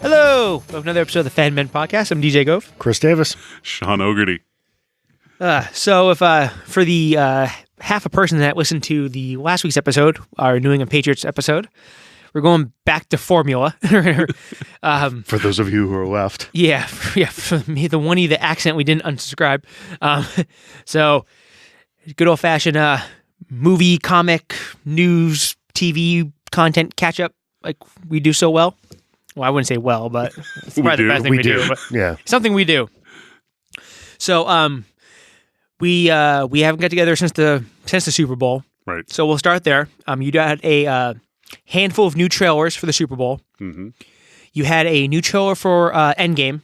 Hello! Welcome to another episode of the FANMEN Podcast. I'm DJ Gove. Chris Davis. Sean Ogerty. So if for the half a person that listened to the last week's episode, our New England Patriots episode, we're going back to formula. For those of you who are left. Yeah, for me, the one that accent we didn't unsubscribe. So good old-fashioned movie, comic, news, TV content catch-up like we do so well. Well, I wouldn't say well, but it's probably the best thing we do. But yeah. Something we do. So we haven't got together since the Super Bowl. Right. So we'll start there. You had a handful of new trailers for the Super Bowl. Mm-hmm. You had a new trailer for Endgame,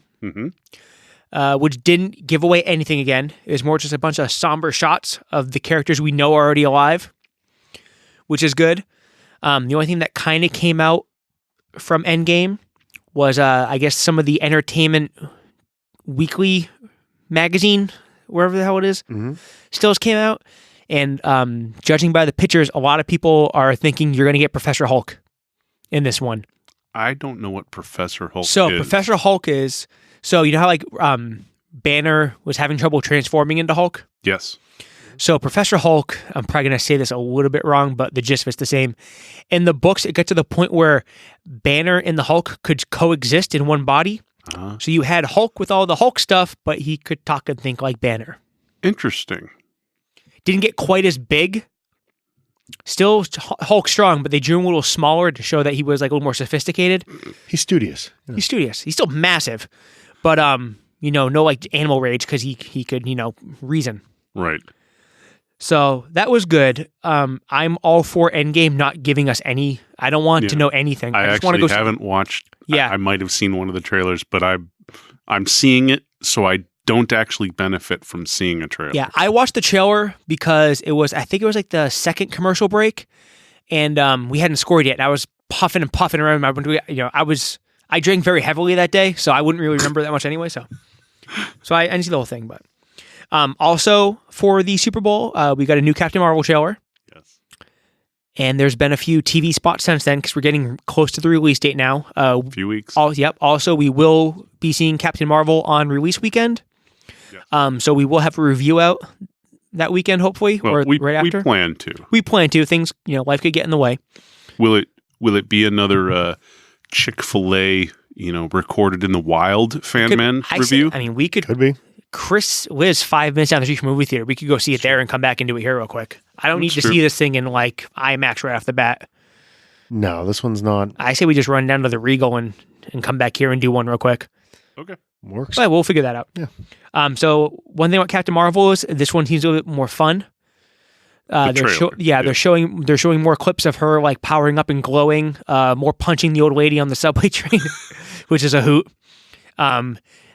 which didn't give away anything again. It was more just a bunch of somber shots of the characters we know are already alive, which is good. The only thing that kind of came out from Endgame was, I guess, some of the Entertainment Weekly magazine, wherever the hell it is, still came out. And judging by the pictures, a lot of people are thinking you're going to get Professor Hulk in this one. I don't know what Professor Hulk is. So Professor Hulk is, so you know how like Banner was having trouble transforming into Hulk? Yes. So Professor Hulk, I'm probably going to say this a little bit wrong, but the gist of it's the same. In the books, it got to the point where Banner and the Hulk could coexist in one body. So you had Hulk with all the Hulk stuff, but he could talk and think like Banner. Interesting. Didn't get quite as big. Still Hulk strong, but they drew him a little smaller to show that he was like a little more sophisticated. He's studious. Yeah. He's studious. He's still massive, but no like animal rage because he could reason. Right. So that was good. I'm all for Endgame not giving us any. I don't want to know anything. I just want to go. Haven't watched. Yeah, I might have seen one of the trailers, but I'm seeing it, so I don't actually benefit from seeing a trailer. Yeah, I watched the trailer because it was. I think it was like the second commercial break, and we hadn't scored yet. And I was puffing and puffing around. I drank very heavily that day, so I wouldn't really remember that much anyway. So I didn't see the whole thing, but. Also, for the Super Bowl, we got a new Captain Marvel trailer. Yes. And there's been a few TV spots since then because we're getting close to the release date now. A few weeks. Also, we will be seeing Captain Marvel on release weekend. Yes. So we will have a review out that weekend, hopefully, or right after. We plan to. We plan to. Things, life could get in the way. Will it be another Chick-fil-A, recorded in the wild FANMEN review? We could. Could be. Chris lives 5 minutes down the street from a movie theater. We could go see it there and come back and do it here real quick. I don't need to see this thing in like IMAX right off the bat. No, this one's not. I say we just run down to the Regal and come back here and do one real quick. Okay. Works. But we'll figure that out. Yeah. So one thing about Captain Marvel is this one seems a little bit more fun. They're showing more clips of her like powering up and glowing, more punching the old lady on the subway train, which is a hoot.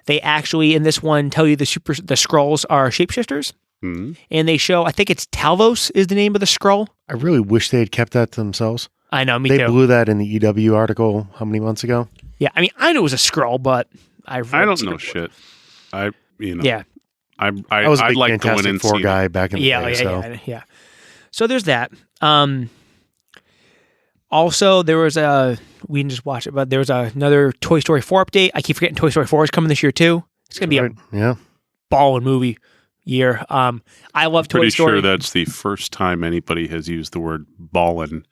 They actually, in this one, tell you the Skrulls are shapeshifters. Mm-hmm. And they show, I think it's Talvos is the name of the Skrull. I really wish they had kept that to themselves. I know, me too. They blew that in the EW article how many months ago? Yeah, I knew it was a Skrull, but I don't know shit. Yeah. I was a big Fantastic Four guy back in the day. Yeah. So there's that. Also, there was we didn't just watch it, but there was another Toy Story 4 update. I keep forgetting Toy Story 4 is coming this year too. It's going to be a ballin' movie year. I love Toy Story. Pretty sure that's the first time anybody has used the word ballin'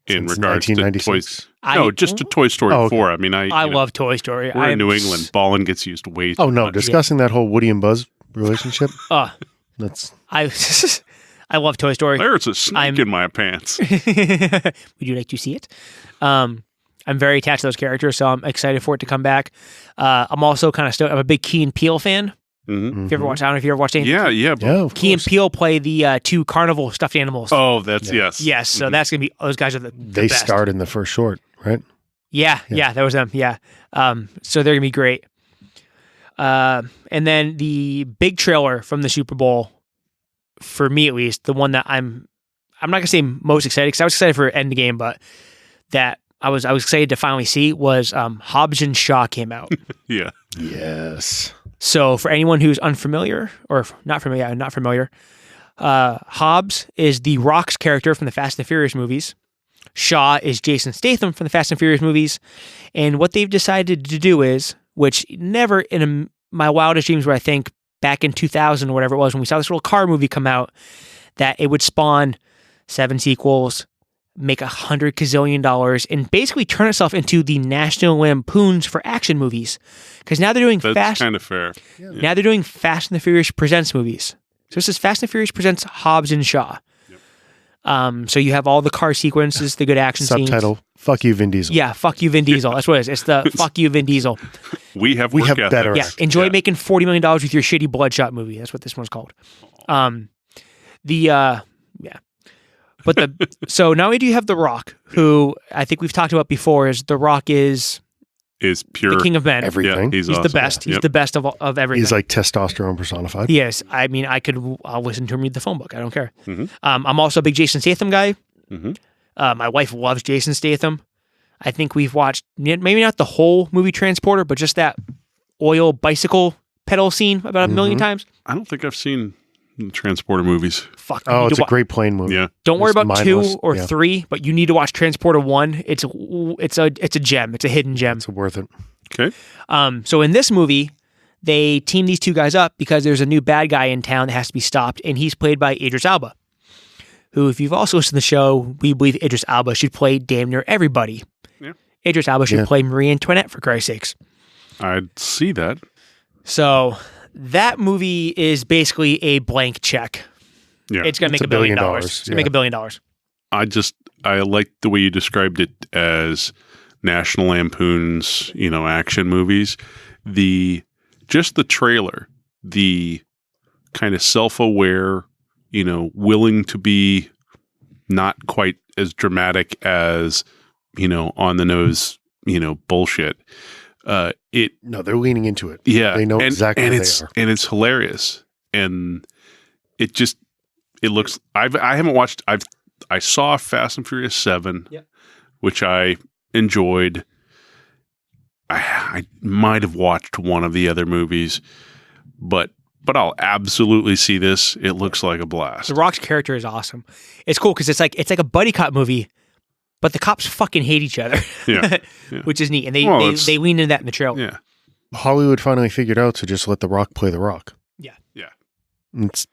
in regards to toys. Just to Toy Story 4. I love Toy Story. We're in New England. Ballin' gets used way too much. Discussing that whole Woody and Buzz relationship. I love Toy Story. There's a snake in my pants. Would you like to see it? I'm very attached to those characters, so I'm excited for it to come back. I'm also kind of stoked. I'm a big Key and Peele fan. Mm-hmm. If you ever watched, I don't know if you ever watched anything. Yeah. Key and Peele play the two carnival stuffed animals. Oh, that's yes. Yes, so that's gonna be those guys are the They best. starred in the first short, right? Yeah, that was them. Yeah, so they're gonna be great. And then the big trailer from the Super Bowl, for me at least, the one that I'm not gonna say most excited because I was excited for Endgame, but that I was excited to finally see was Hobbs and Shaw came out. Yeah. Yes. So for anyone who's unfamiliar or not familiar, Hobbs is the Rock's character from the Fast and the Furious movies. Shaw is Jason Statham from the Fast and Furious movies. And what they've decided to do is, which never in my wildest dreams, where I think back in 2000 or whatever it was, when we saw this little car movie come out, that it would spawn 7 sequels, make $100 gazillion, and basically turn itself into the National Lampoons for action movies. Because now they're doing That's kind of fair. Yeah. Now they're doing Fast and the Furious Presents movies. So this is Fast and the Furious Presents Hobbs and Shaw. So you have all the car sequences, the good action scenes. Subtitle, fuck you, Vin Diesel. Yeah, fuck you, Vin Diesel. That's what it is. It's the fuck you, Vin Diesel. We have better. Yeah, enjoy making $40 million with your shitty Bloodshot movie. That's what this one's called. So not only do you have The Rock, who I think we've talked about before, is The Rock is pure the king of men. Everything. He's awesome. The best. He's the best of everything. He's like testosterone personified. Yes. I mean, I'll listen to him read the phone book. I don't care. Mm-hmm. I'm also a big Jason Statham guy. Mm-hmm. My wife loves Jason Statham. I think we've watched maybe not the whole movie Transporter, but just that oil bicycle pedal scene about a million times. I don't think I've seen Transporter movies. Fuck. Oh, it's a great plane movie. Yeah. Don't worry about mindless. 2 or 3, but you need to watch Transporter 1. It's a gem. It's a hidden gem. It's worth it. Okay. So in this movie, they team these two guys up because there's a new bad guy in town that has to be stopped, and he's played by Idris Elba, who, if you've also listened to the show, we believe Idris Elba should play damn near everybody. Yeah. Idris Elba should play Marie Antoinette, for Christ's sakes. I'd see that. So that movie is basically a blank check. Yeah. It's going to make $1 billion. It's going to make $1 billion. I like the way you described it as National Lampoon's, action movies. Just the trailer, the kind of self-aware, willing to be not quite as dramatic as, on the nose, bullshit. They're leaning into it. Yeah. They know exactly what they are. And it's hilarious. And it looks, I haven't watched, I saw Fast and Furious 7, which I enjoyed. I might have watched one of the other movies, but I'll absolutely see this. It looks like a blast. The Rock's character is awesome. It's cool because it's like a buddy cop movie, but the cops fucking hate each other. Yeah. Which is neat. And they lean into that in the trailer. Yeah. Hollywood finally figured out to just let The Rock play The Rock. Yeah. Yeah.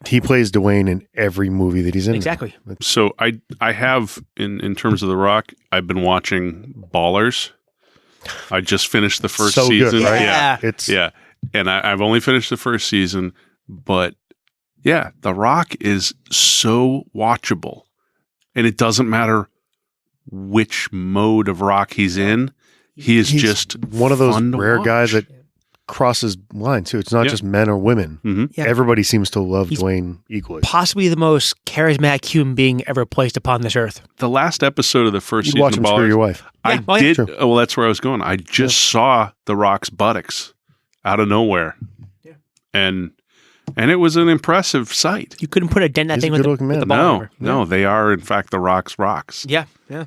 He plays Dwayne in every movie that he's in. Exactly. So I have, in terms of The Rock, I've been watching Ballers. I just finished the first season. Good, right? Yeah. And I've only finished the first season, but yeah, The Rock is so watchable. And it doesn't matter which mode of rock he's in. He's just one of those rare guys that crosses lines too. It's not just men or women. Mm-hmm. Yeah. Everybody seems to love Dwayne equally. Possibly the most charismatic human being ever placed upon this earth. The last episode of the first season watch him of Ballers, screw your wife. I did. Well, that's where I was going. I just saw The Rock's buttocks out of nowhere. Yeah. And it was an impressive sight. You couldn't put a dent in that thing with the ball. No, they are in fact the Rock's rocks. Yeah, yeah.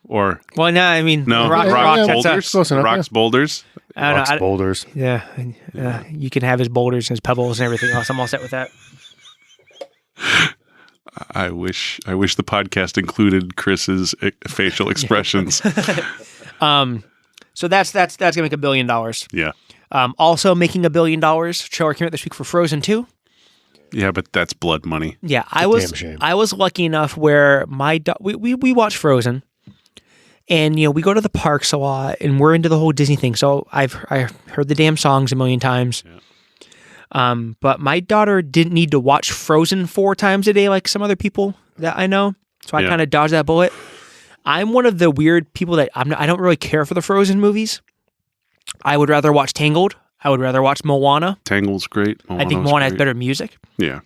Or Rock's boulders. Rock's boulders. Rock's boulders. Yeah, you can have his boulders and his pebbles and everything else. I'm all set with that. I wish the podcast included Chris's facial expressions. So that's gonna make $1 billion. Yeah. Also making $1 billion. Trailer came out this week for Frozen 2. Yeah, but that's blood money. Yeah, I was lucky enough where we watch Frozen, and we go to the parks a lot, and we're into the whole Disney thing. So I heard the damn songs a million times. Yeah. But my daughter didn't need to watch Frozen 4 times a day like some other people that I know. So I kind of dodged that bullet. I'm one of the weird people that I don't really care for the Frozen movies. I would rather watch Tangled. I would rather watch Moana. Tangled's great. I think Moana has better music. Yeah.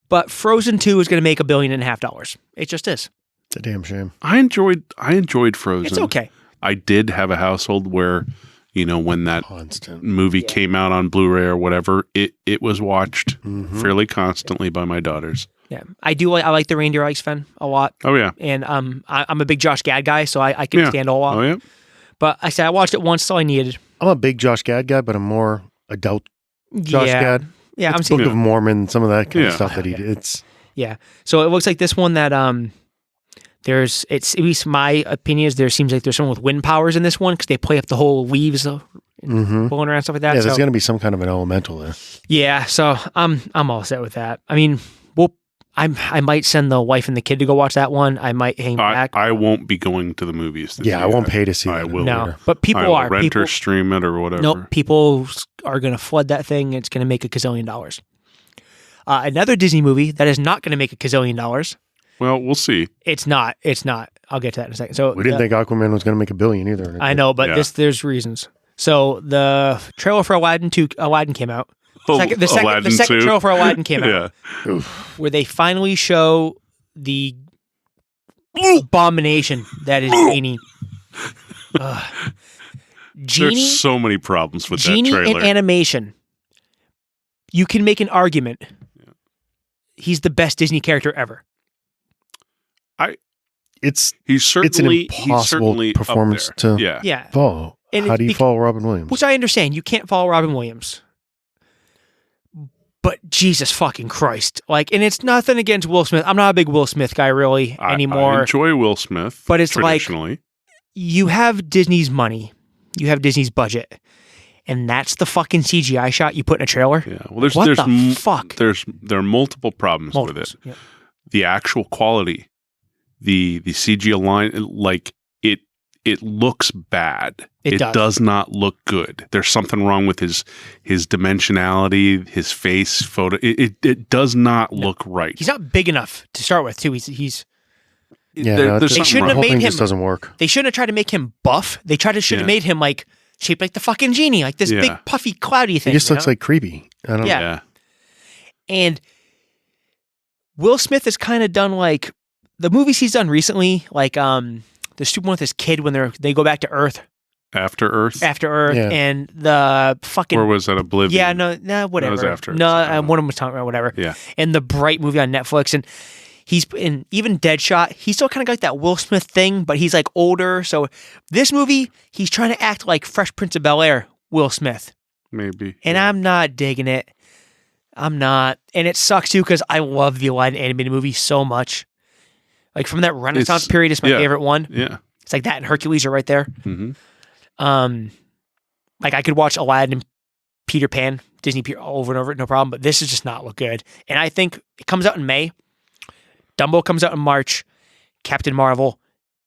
But Frozen 2 is going to make $1.5 billion. It just is. It's a damn shame. I enjoyed Frozen. It's okay. I did have a household where, when that movie came out on Blu-ray or whatever, it was watched fairly constantly by my daughters. Yeah, I like the Reindeer Ice fan a lot. Oh yeah, and I'm a big Josh Gad guy, so I can stand a lot. Oh yeah, but I said I watched it once, so I needed. I'm a big Josh Gad guy, but I'm more adult Josh Gad. Yeah, I'm Book of Mormon, some of that kind of stuff that he did. Yeah, so it looks like this one that It's at least my opinion is there seems like there's someone with wind powers in this one because they play up the whole leaves blowing around, stuff like that. Yeah, there's going to be some kind of an elemental there. Yeah, so I'm all set with that. I mean, I might send the wife and the kid to go watch that one. I might hang back. I won't be going to the movies. I won't pay to see it. I will. No, but people are. Rent or stream it or whatever. Nope, people are going to flood that thing. It's going to make $1 gazillion. Another Disney movie that is not going to make $1 gazillion. Well, we'll see. It's not. I'll get to that in a second. So we didn't think Aquaman was going to make $1 billion either. I know, but there's reasons. So the trailer for Aladdin came out. The second trailer for Aladdin came out. Where they finally show the abomination that is Genie. Genie. There's so many problems with that trailer. Genie in animation. You can make an argument. He's the best Disney character ever. It's an impossible performance to follow. And how do you follow Robin Williams? Which I understand. You can't follow Robin Williams. But Jesus fucking Christ. And it's nothing against Will Smith. I'm not a big Will Smith guy really anymore. I enjoy Will Smith. But it's you have Disney's money. You have Disney's budget. And that's the fucking CGI shot you put in a trailer? Yeah. Well, there's the fuck? There are multiple problems with it. Yeah. The actual quality, the CG line, it looks bad. It does not look good. There's something wrong with his dimensionality, his face photo. It does not look right. He's not big enough to start with, too. He's they shouldn't have made him. Just doesn't work. They shouldn't have tried to make him buff. They should have made him shaped like the fucking Genie, like this big puffy cloudy thing. He just looks like creepy. I don't know. Yeah. And Will Smith has kind of done the movies he's done recently, the stupid one with his kid when they go back to Earth. After Earth, and the fucking... Or was that Oblivion? Yeah, no, whatever. That was after Earth. No, one of them was talking about whatever. Yeah. And the Bright movie on Netflix, and he's in even Deadshot, he's still kind of got that Will Smith thing, but he's older, so this movie, he's trying to act like Fresh Prince of Bel-Air Will Smith. Maybe. And I'm not digging it. I'm not. And it sucks too, because I love the Aladdin animated movie so much. From that Renaissance period, it's my favorite one. Yeah. It's that and Hercules are right there. Mm-hmm. I could watch Aladdin and Peter Pan, Disney over and over, no problem, but this does just not look good. And I think it comes out in May. Dumbo comes out in March. Captain Marvel,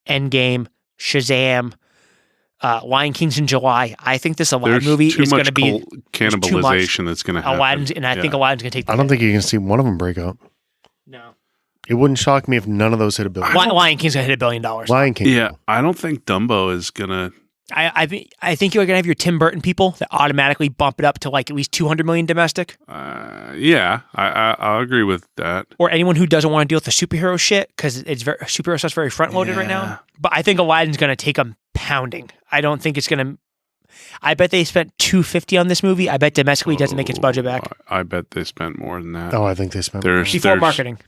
Endgame, Shazam, Lion King's in July. I think this Aladdin movie is going to be cannibalization that's going to happen. Aladdin's, and I think Aladdin's going to take the I don't think you can see one of them break up. No. It wouldn't shock me if none of those hit $1 billion. Lion King's going to hit $1 billion. Lion King. Yeah, I don't think Dumbo is going to... I think you're going to have your Tim Burton people that automatically bump it up to at least 200 million domestic. Yeah, I'll agree with that. Or anyone who doesn't want to deal with the superhero shit, because superhero stuff's very front-loaded right now. But I think Aladdin's going to take them pounding. I don't think it's going to... I bet they spent $250 on this movie. I bet domestically it doesn't make its budget back. I bet they spent more than that. Oh, I think they spent more. Before marketing.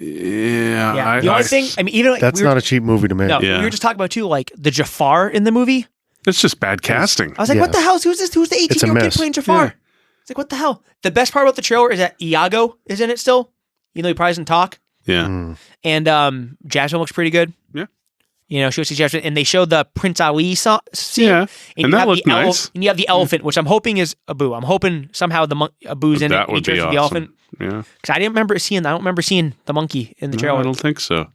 Yeah. The only thing, even that's not a cheap movie to make. No, we were just talking about too, the Jafar in the movie. It's just bad casting. I was like, what the hell? Who's this? Who's the 18-year-old kid playing Jafar? Yeah. It's what the hell? The best part about the trailer is that Iago is in it still, even though he probably doesn't talk. Yeah. And Jasmine looks pretty good. Yeah. She was Jasmine, and they showed the Prince Ali scene. Yeah, and that looked nice. And you have the elephant, which I'm hoping is Abu. I'm hoping somehow Abu's in it. That would be awesome. The elephant. Yeah, because I don't remember seeing the monkey in the trailer. I don't think so.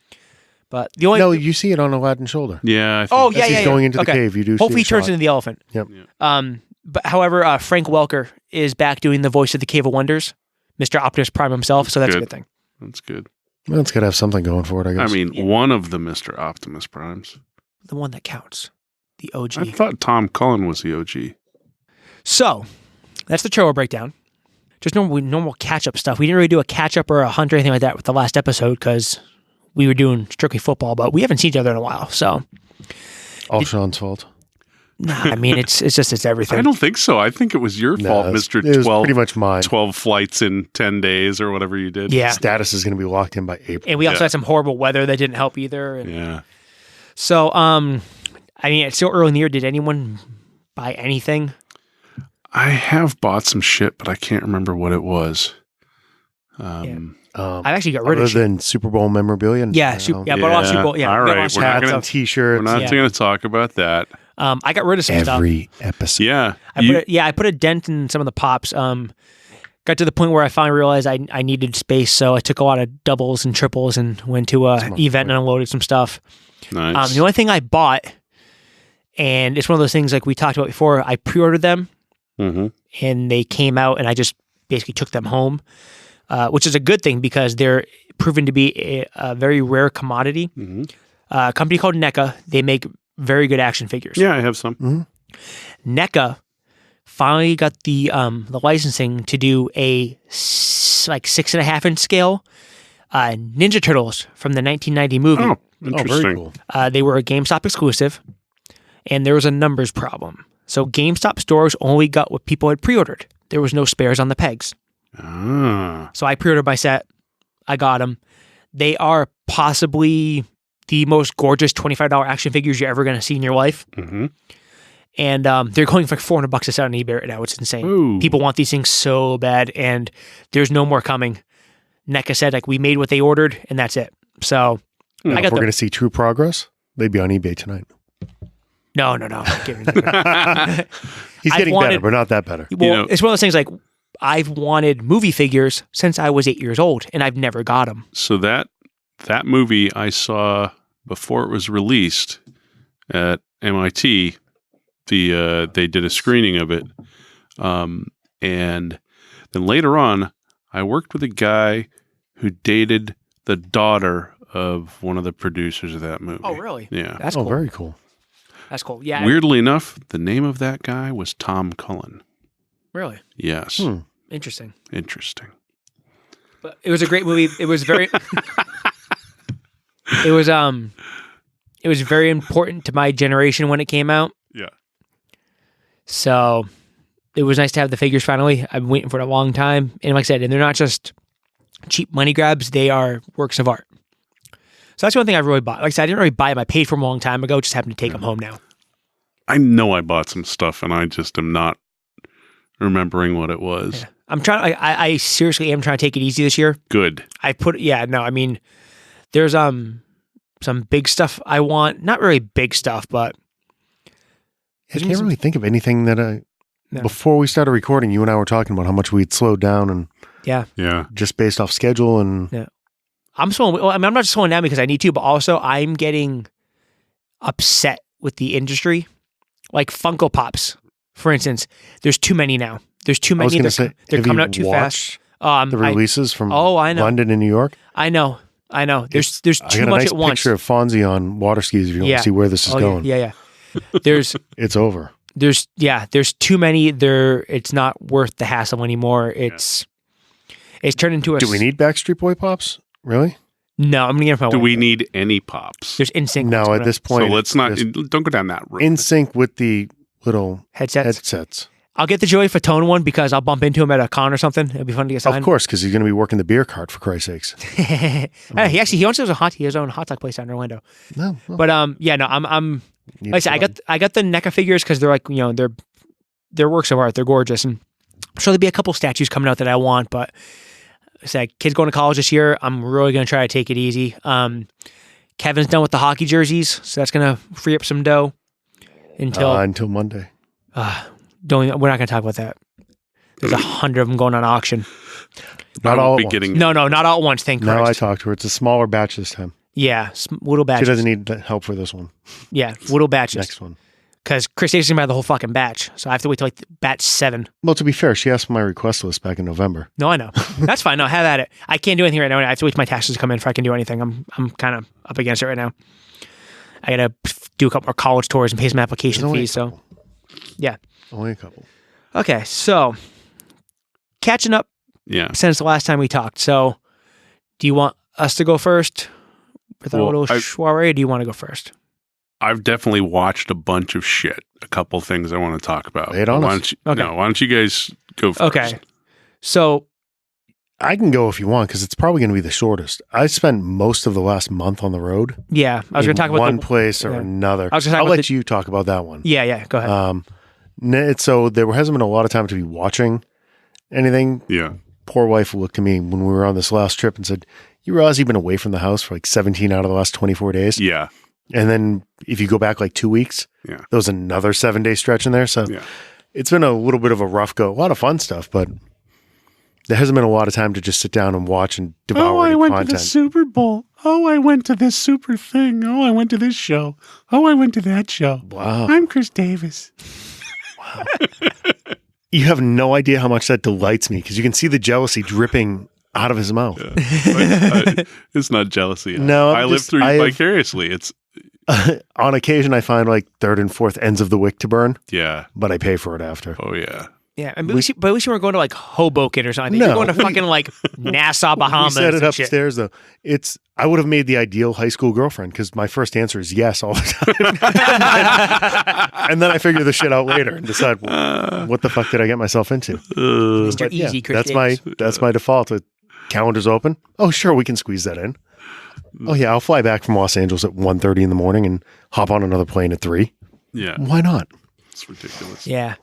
But the only you see it on Aladdin's shoulder. Yeah. I think he's going into the cave. You do. Hopefully, he turns into the elephant. Yep. But however, Frank Welker is back doing the voice of the Cave of Wonders, Mr. Optimus Prime himself. So that's a good thing. That's good. Well, it's got to have something going for it, I guess. I mean, one of the Mr. Optimus Primes. The one that counts. The OG. I thought Tom Cullen was the OG. So, that's the trailer breakdown. Just normal catch-up stuff. We didn't really do a catch-up or a hunt or anything like that with the last episode because we were doing strictly football, but we haven't seen each other in a while, so. All Sean's fault. Nah, I mean, it's everything. I don't think so. I think it was your fault, Mr. It was pretty much mine. 12 flights in 10 days or whatever you did. Yeah. Status is going to be locked in by April. And we also had some horrible weather that didn't help either. And yeah. So, I mean, it's still early in the year. Did anyone buy anything? I have bought some shit, but I can't remember what it was. I I've actually got rid of other than Super Bowl memorabilia. but a lot of Super Bowl. Yeah, all right. We're not going T-shirts. We're not going to talk about that. I got rid of some stuff. Every episode. Yeah, I put a dent in some of the pops. Got to the point where I finally realized I needed space, so I took a lot of doubles and triples and went to an event and unloaded some stuff. Nice. The only thing I bought, and it's one of those things like we talked about before, I pre-ordered them, and they came out, and I just basically took them home, which is a good thing because they're proven to be a very rare commodity. A company called NECA, they make very good action figures. Yeah, I have some. NECA finally got the licensing to do a 6.5 inch scale Ninja Turtles from the 1990 movie. Oh, interesting. Very cool. They were a GameStop exclusive, and there was a numbers problem. So GameStop stores only got what people had pre-ordered. There was no spares on the pegs. So I pre-ordered my set. I got them. They are possibly the most gorgeous $25 action figures you're ever going to see in your life. And they're going for like $400 a set on eBay right now. It's insane. Ooh. People want these things so bad, and there's no more coming. NECA said, like, we made what they ordered, and that's it. So If we're going to see true progress, they'd be on eBay tonight. No. He's getting better, but not that better. Well, it's one of those things like I've wanted movie figures since I was 8 years old, and I've never got them. So that movie I saw before it was released at MIT. They did a screening of it, and then later on, I worked with a guy who dated the daughter of one of the producers of that movie. Oh, really? Yeah. That's cool. Very cool. That's cool. Yeah. Weirdly enough, the name of that guy was Tom Cullen. Really? Yes. Interesting. But it was a great movie. It was very. It was very important to my generation when it came out. Yeah. So it was nice to have the figures finally. I've been waiting for it a long time. And like I said, and they're not just cheap money grabs, they are works of art. So that's the one thing I really bought. Like I said, I didn't really buy them. I paid for them a long time ago. Just happened to take them home now. I know I bought some stuff and I just am not remembering what it was. Yeah. I'm trying. I seriously am trying to take it easy this year. Good. I mean, there's some big stuff I want. Not really big stuff, but I can't really think of anything that before we started recording, you and I were talking about how much we'd slowed down and just based off schedule and I'm slowing. Well, I mean, I'm not just slowing down because I need to, but also I'm getting upset with the industry. Like Funko Pops, for instance, there's too many now. There's too many. They're coming out too fast. The releases from I know. London and New York. I know. There's too much at once. I got a nice picture of Fonzie on water skis if you want to see where this is going. Yeah. It's over. There's too many. It's not worth the hassle anymore. It's turned into a. Do we need Backstreet Boy Pops? Really? No, I'm gonna get my. Do we need any pops? There's NSYNC. No, at this point. So let's not. Don't go down that road. NSYNC with the little headsets. I'll get the Joey Fatone one because I'll bump into him at a con or something. It'll be fun to get signed. Of course, because he's going to be working the beer cart for Christ's sakes. He wants his own hot dog place down in Orlando. No. But I'm like I said, I got the NECA figures because they're like they're works of art. They're gorgeous, and I'm sure there'll be a couple statues coming out that I want. But like I said, kids going to college this year, I'm really going to try to take it easy. Kevin's done with the hockey jerseys, so that's going to free up some dough until Monday. We're not going to talk about that. There's 100 of them going on auction. Not all at once. No, not all at once. Thank Christ. No, I talked to her. It's a smaller batch this time. Yeah, little batches. She doesn't need help for this one. Yeah, little batches. Next one. Because Chris Davis is going to buy the whole fucking batch, so I have to wait till like batch 7. Well, to be fair, she asked for my request list back in November. No, I know. That's fine. No, have at it. I can't do anything right now. I have to wait till my taxes to come in before I can do anything. I'm kind of up against it right now. I got to do a couple more college tours and pay some application fees. So, yeah. Only a couple. Okay, so catching up since the last time we talked. So, do you want us to go first with our little soiree, or do you want to go first? I've definitely watched a bunch of shit. A couple things I want to talk about. Lay it on us. Why don't you guys go first? Okay. So I can go if you want because it's probably going to be the shortest. I spent most of the last month on the road. Yeah, I was going to talk about one place or another. I'll let you talk about that one. Yeah. Go ahead. So there hasn't been a lot of time to be watching anything. Yeah. poor wife looked at me when we were on this last trip and said, "You realize you've been away from the house for like 17 out of the last 24 days?" Yeah. And then if you go back like 2 weeks, there was another 7-day stretch in there. So it's been a little bit of a rough go. A lot of fun stuff, but there hasn't been a lot of time to just sit down and watch and devour any content. I went to the Super Bowl. Oh, I went to this super thing. Oh, I went to this show. Oh, I went to that show. Wow. I'm Chris Davis. Wow. You have no idea how much that delights me because you can see the jealousy dripping out of his mouth. Yeah. It's not jealousy. No, I live through you vicariously. It's on occasion I find like third and fourth ends of the wick to burn. Yeah. But I pay for it after. Oh, yeah. Yeah, but at least you weren't going to like Hoboken or something. You're going to fucking like Nassau, Bahamas. We said it upstairs though. I would have made the ideal high school girlfriend because my first answer is yes all the time. And then I figure the shit out later and decide what the fuck did I get myself into. Mr. Easy, Chris that's my default. The calendar's open. Oh, sure, we can squeeze that in. Oh yeah, I'll fly back from Los Angeles at 1:30 in the morning and hop on another plane at 3. Yeah. Why not? It's ridiculous. Yeah.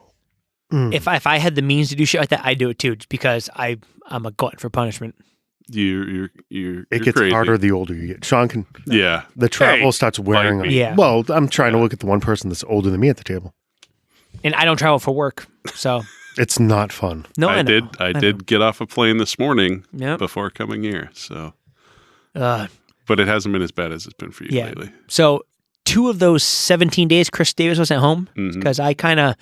If I had the means to do shit like that, I'd do it too, just because I'm a glutton for punishment. You're it gets crazy. harder the older you get. Sean can. Yeah. The travel starts wearing on. Yeah. Well, I'm trying to look at the one person that's older than me at the table. And I don't travel for work, so it's not fun. No, I did get off a plane this morning before coming here. So, but it hasn't been as bad as it's been for you lately. So 2 of those 17 days, Chris Davis was at home because I don't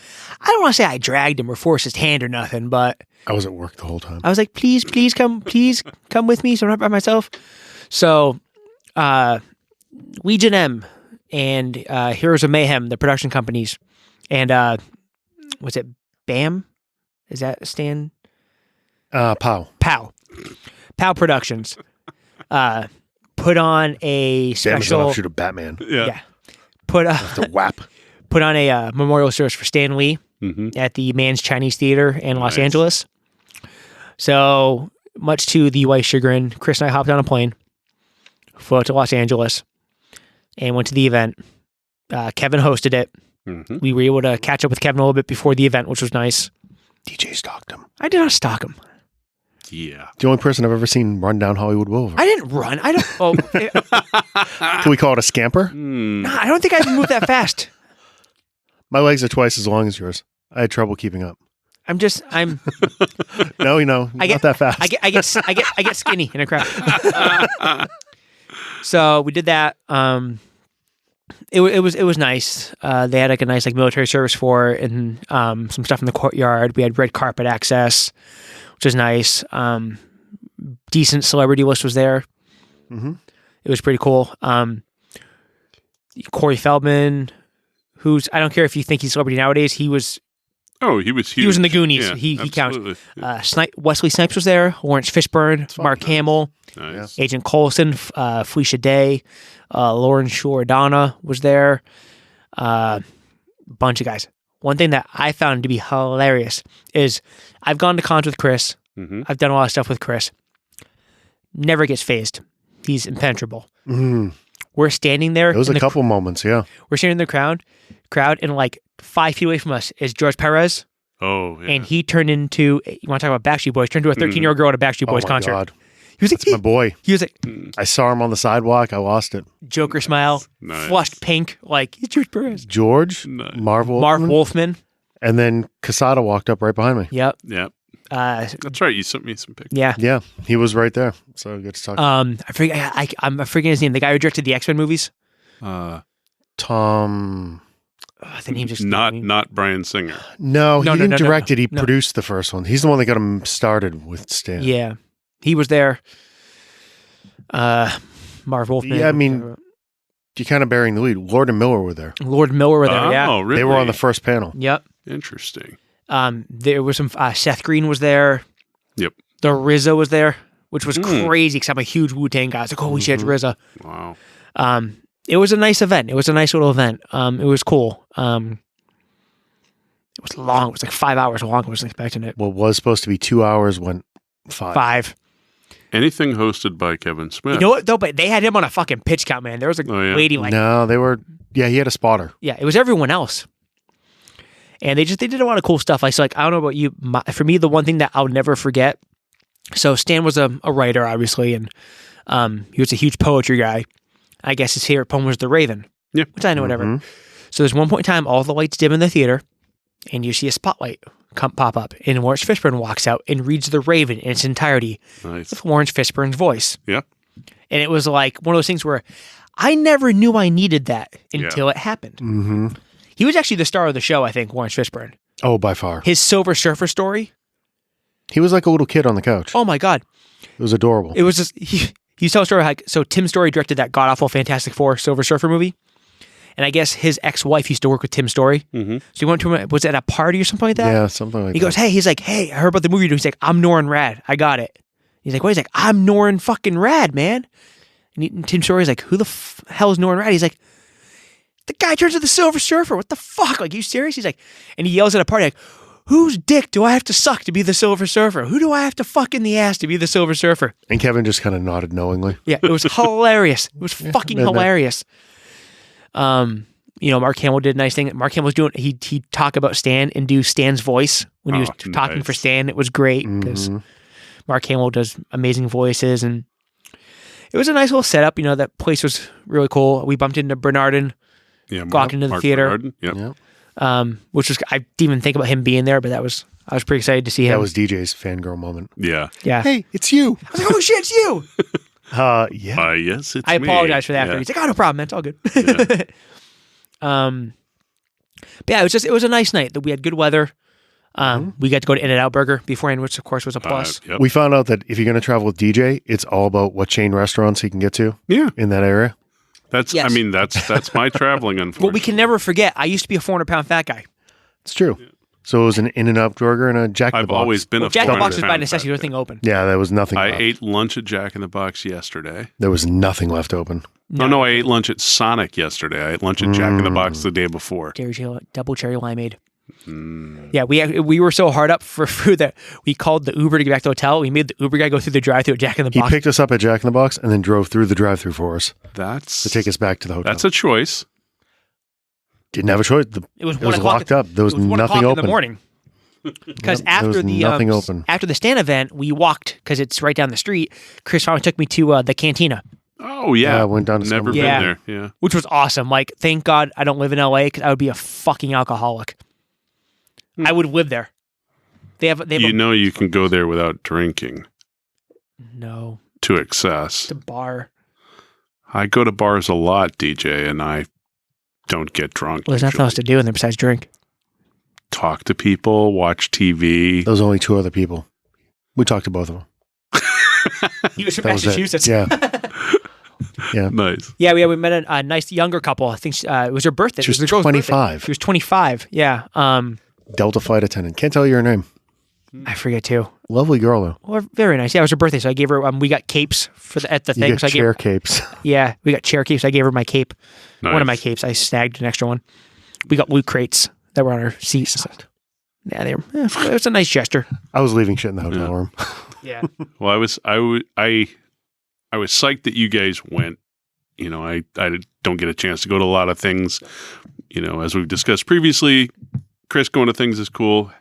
want to say I dragged him or forced his hand or nothing, but I was at work the whole time. I was like, please come with me so I'm not by myself. So, Legion M and Heroes of Mayhem, the production companies, and was it BAM? Is that stand? POW Productions. Put on a special. Damn, is an offshoot of Batman. Yeah. Put on a memorial service for Stan Lee at the Mann's Chinese Theater in Los Angeles. So, much to the wife's chagrin, Chris and I hopped on a plane, flew out to Los Angeles, and went to the event. Kevin hosted it. We were able to catch up with Kevin a little bit before the event, which was nice. DJ stalked him. I did not stalk him. Yeah. The only person I've ever seen run down Hollywood Boulevard. I didn't run. I don't. Oh, can we call it a scamper? Nah, I don't think I can move that fast. My legs are twice as long as yours. I had trouble keeping up. I'm. No, not that fast. I get skinny in a crowd. So we did that. It was nice. They had like a nice like military service for it and some stuff in the courtyard. We had red carpet access, which was nice. Decent celebrity list was there. It was pretty cool. Corey Feldman, who's I don't care if you think he's a celebrity nowadays. He was. Oh, he was huge. He was in the Goonies. Yeah, he counts. Wesley Snipes was there. Lawrence Fishburne, Mark Hamill, Agent Coulson, Felicia Day, Lauren Shore-Donna was there. Bunch of guys. One thing that I found to be hilarious is I've gone to cons with Chris. I've done a lot of stuff with Chris. Never gets phased. He's impenetrable. We're standing there. There was a couple moments, yeah. We're standing in the crowd, and like 5 feet away from us is George Perez. Oh, yeah. And he turned into, you want to talk about Backstreet Boys, turned into a 13-year-old girl at a Backstreet Boys concert. God. He was like, that's my boy. He was like, I saw him on the sidewalk. I lost it. Joker smile, flushed pink, like, it's George Perez. George, Marv Wolfman. And then Casada walked up right behind me. Yep. That's right. You sent me some pictures. Yeah. He was right there. So good to talk. I'm forgetting his name. The guy who directed the X-Men movies. Tom. The name just not Bryan Singer. No, he didn't direct it. He produced the first one. He's the one that got him started with Stan. Yeah, he was there. Marv Wolfman. Yeah, I mean, you're kind of bearing the lead. Lord and Miller were there. Yeah. Really? They were on the first panel. Yep. Interesting. There was some. Seth Green was there. Yep. The RZA was there, which was crazy because I'm a huge Wu-Tang guy. I was like, holy shit, RZA. Wow. It was a nice event. It was a nice little event. It was cool. It was long. It was like 5 hours long. I wasn't expecting it. What was supposed to be 2 hours went 5. Anything hosted by Kevin Smith. You know what, though? But they had him on a fucking pitch count, man. There was a lady like... No, they were... Yeah, he had a spotter. Yeah, it was everyone else. And they did a lot of cool stuff. I don't know about you. For me, the one thing that I'll never forget So Stan was a writer, obviously, and he was a huge poetry guy. I guess his favorite poem was The Raven. Yeah. Which I know, whatever. So there's one point in time, all the lights dim in the theater, and you see a spotlight pop up, and Lawrence Fishburne walks out and reads The Raven in its entirety with Lawrence Fishburne's voice. Yep. And it was like one of those things where I never knew I needed that until it happened. Mm-hmm. He was actually the star of the show, I think, Lawrence Fishburne. Oh, by far. His Silver Surfer story. He was like a little kid on the couch. Oh, my God. It was adorable. It was just, he tells a story like, so Tim Story directed that god-awful Fantastic Four Silver Surfer movie. And I guess his ex-wife used to work with Tim Story. Mm-hmm. So he went to him, was it at a party or something like that? Yeah, something like that. He goes, he's like, hey, I heard about the movie you're doing. He's like, I'm Norrin Rad. I got it. He's like, what? He's like, I'm Norrin fucking Rad, man. And Tim Story's like, who the hell is Norrin Rad? He's like, the guy turns into the Silver Surfer. What the fuck? Like, you serious? He's like, and he yells at a party like, whose dick do I have to suck to be the Silver Surfer? Who do I have to fuck in the ass to be the Silver Surfer? And Kevin just kind of nodded knowingly. Yeah, it was hilarious. It was fucking hilarious. Mark Hamill did a nice thing. Mark Hamill was doing, he'd talk about Stan and do Stan's voice when he was talking for Stan. It was great because Mark Hamill does amazing voices, and it was a nice little setup. That place was really cool. We bumped into Bernardin, walked into the theater. Which was, I didn't even think about him being there, but I was pretty excited to see him. That was DJ's fangirl moment. Yeah. Hey, it's you. I was like, oh shit, it's you. Yeah. Yes, it's I me. apologize for that. After. He's like, oh, no problem, man. It's all good. But yeah, it was a nice night. We had good weather. We got to go to In-N-Out Burger beforehand, which of course was a plus. We found out that if you're going to travel with DJ, it's all about what chain restaurants he can get to in that area. That's my traveling, unfortunately. Well, we can never forget, I used to be a 400-pound fat guy. It's true. Yeah. So it was an In-N-Out Burger and a Jack in the Box. I've always been a Jack in the Box was by 400-pound necessity, the thing open. Yeah, there was nothing left. I ate lunch at Jack in the Box yesterday. There was nothing left open. No, I ate lunch at Sonic yesterday. I ate lunch at Jack in the Box the day before. Double cherry limeade. Yeah, we were so hard up for food that we called the Uber to get back to the hotel. We made the Uber guy go through the drive-thru at Jack in the Box. He picked us up at Jack in the Box and then drove through the drive-thru for us. To take us back to the hotel. That's a choice. Didn't have a choice. It was locked up. There was nothing open in the morning. Because after the Stan event, we walked because it's right down the street. Chris finally took me to the Cantina. Oh yeah, I went down to never been there. Yeah, which was awesome. Like, thank God I don't live in LA because I would be a fucking alcoholic. I would live there. They have you can go there without drinking. No. To excess. It's a bar. I go to bars a lot, DJ, and I don't get drunk. Well, there's nothing else to do in there besides drink. Talk to people, watch TV. There was only two other people. We talked to both of them. He was from Massachusetts. Yeah. Yeah. Nice. Yeah, we met a nice younger couple. I think it was her birthday. She was 25. She was 25. Yeah. Delta flight attendant. Can't tell you her name. I forget too. Lovely girl though. Well, very nice. Yeah, it was her birthday, so I gave her. We got capes at the thing. You get chair capes. Yeah, we got chair capes. I gave her my cape. Nice. One of my capes. I snagged an extra one. We got loot crates that were on our seats. Yeah, it was a nice gesture. I was leaving shit in the hotel room. Yeah. Well, I was psyched that you guys went. I don't get a chance to go to a lot of things. As we've discussed previously, Chris going to things is cool,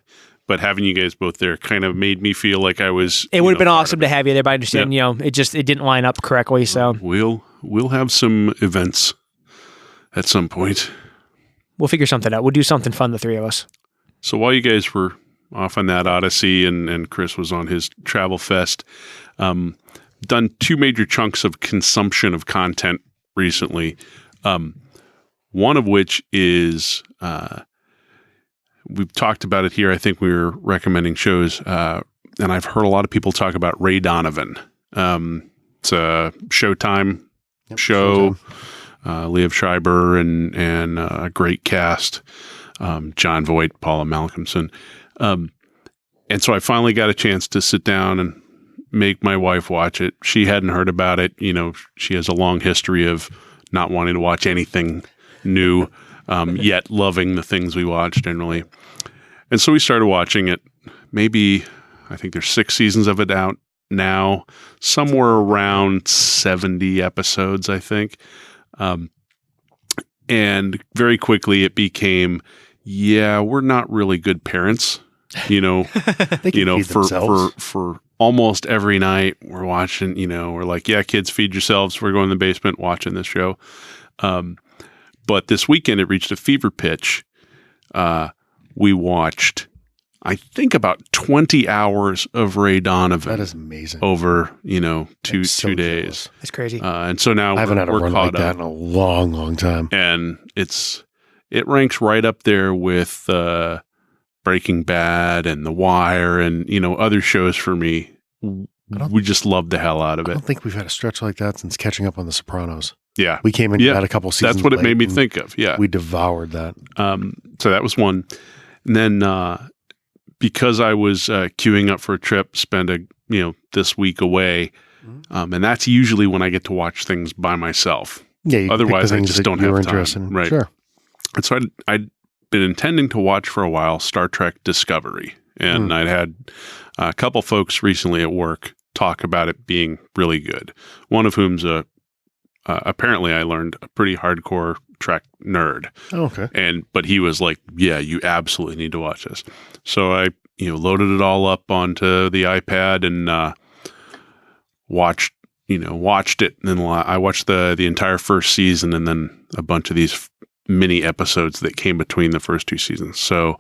but having you guys both there kind of made me feel like I was. It would have been awesome to have you there, but I understand. It didn't line up correctly. So we'll have some events at some point. We'll figure something out. We'll do something fun, the three of us. So while you guys were off on that odyssey and Chris was on his travel fest, done two major chunks of consumption of content recently. One of which is, we've talked about it here. I think we were recommending shows, and I've heard a lot of people talk about Ray Donovan. It's a Showtime show. Liev Schreiber and a great cast. John Voight, Paula Malcolmson. And so I finally got a chance to sit down and make my wife watch it. She hadn't heard about it. She has a long history of not wanting to watch anything new, yet loving the things we watch generally. And so we started watching it. Maybe, I think there's 6 seasons of it out now, somewhere around 70 episodes, I think. And very quickly it became, we're not really good parents, for almost every night we're watching, we're like, yeah, kids, feed yourselves. We're going in the basement watching this show. But this weekend it reached a fever pitch. We watched, I think, about 20 hours of Ray Donovan. That is amazing. Over, 2 days. That's crazy. And so now I haven't had a run like that up. in a long, long time. And it ranks right up there with Breaking Bad and The Wire and, other shows for me. We just love the hell out of it. I don't think we've had a stretch like that since catching up on The Sopranos. Yeah. We came in and had a couple seasons. That's what it made me think of. Yeah. We devoured that. So that was one. And then because I was queuing up for a trip, spend this week away, and that's usually when I get to watch things by myself. Yeah. Otherwise, I just don't have time. Right. Sure. And so I'd been intending to watch for a while Star Trek Discovery, and I'd had a couple folks recently at work talk about it being really good. One of whom's apparently I learned a pretty hardcore Trek nerd. Oh, okay. But he was like, yeah, you absolutely need to watch this. So I, loaded it all up onto the iPad and watched it. And then I watched the entire first season and then a bunch of these mini episodes that came between the first two seasons. So,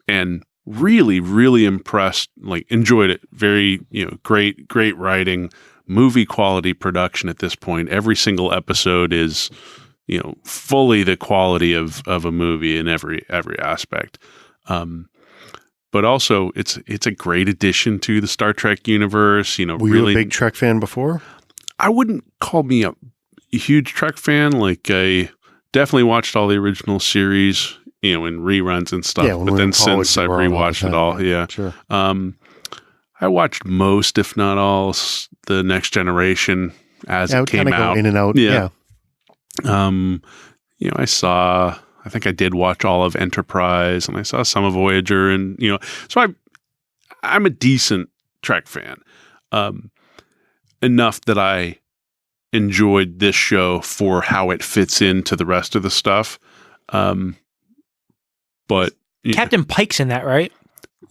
and really, really impressed, enjoyed it. Very, great writing, movie quality production at this point. Every single episode is, fully the quality of a movie in every aspect. But also it's a great addition to the Star Trek universe. Were really, you a big Trek fan before? I wouldn't call me a huge Trek fan. I definitely watched all the original series, in reruns and stuff. Yeah, but then since I've rewatched it all, yeah. Sure. I watched most, if not all, the Next Generation as it came out. Go in and out. Yeah. I think I did watch all of Enterprise, and I saw some of Voyager, and so I'm a decent Trek fan, enough that I enjoyed this show for how it fits into the rest of the stuff. But Captain Pike's in that, right?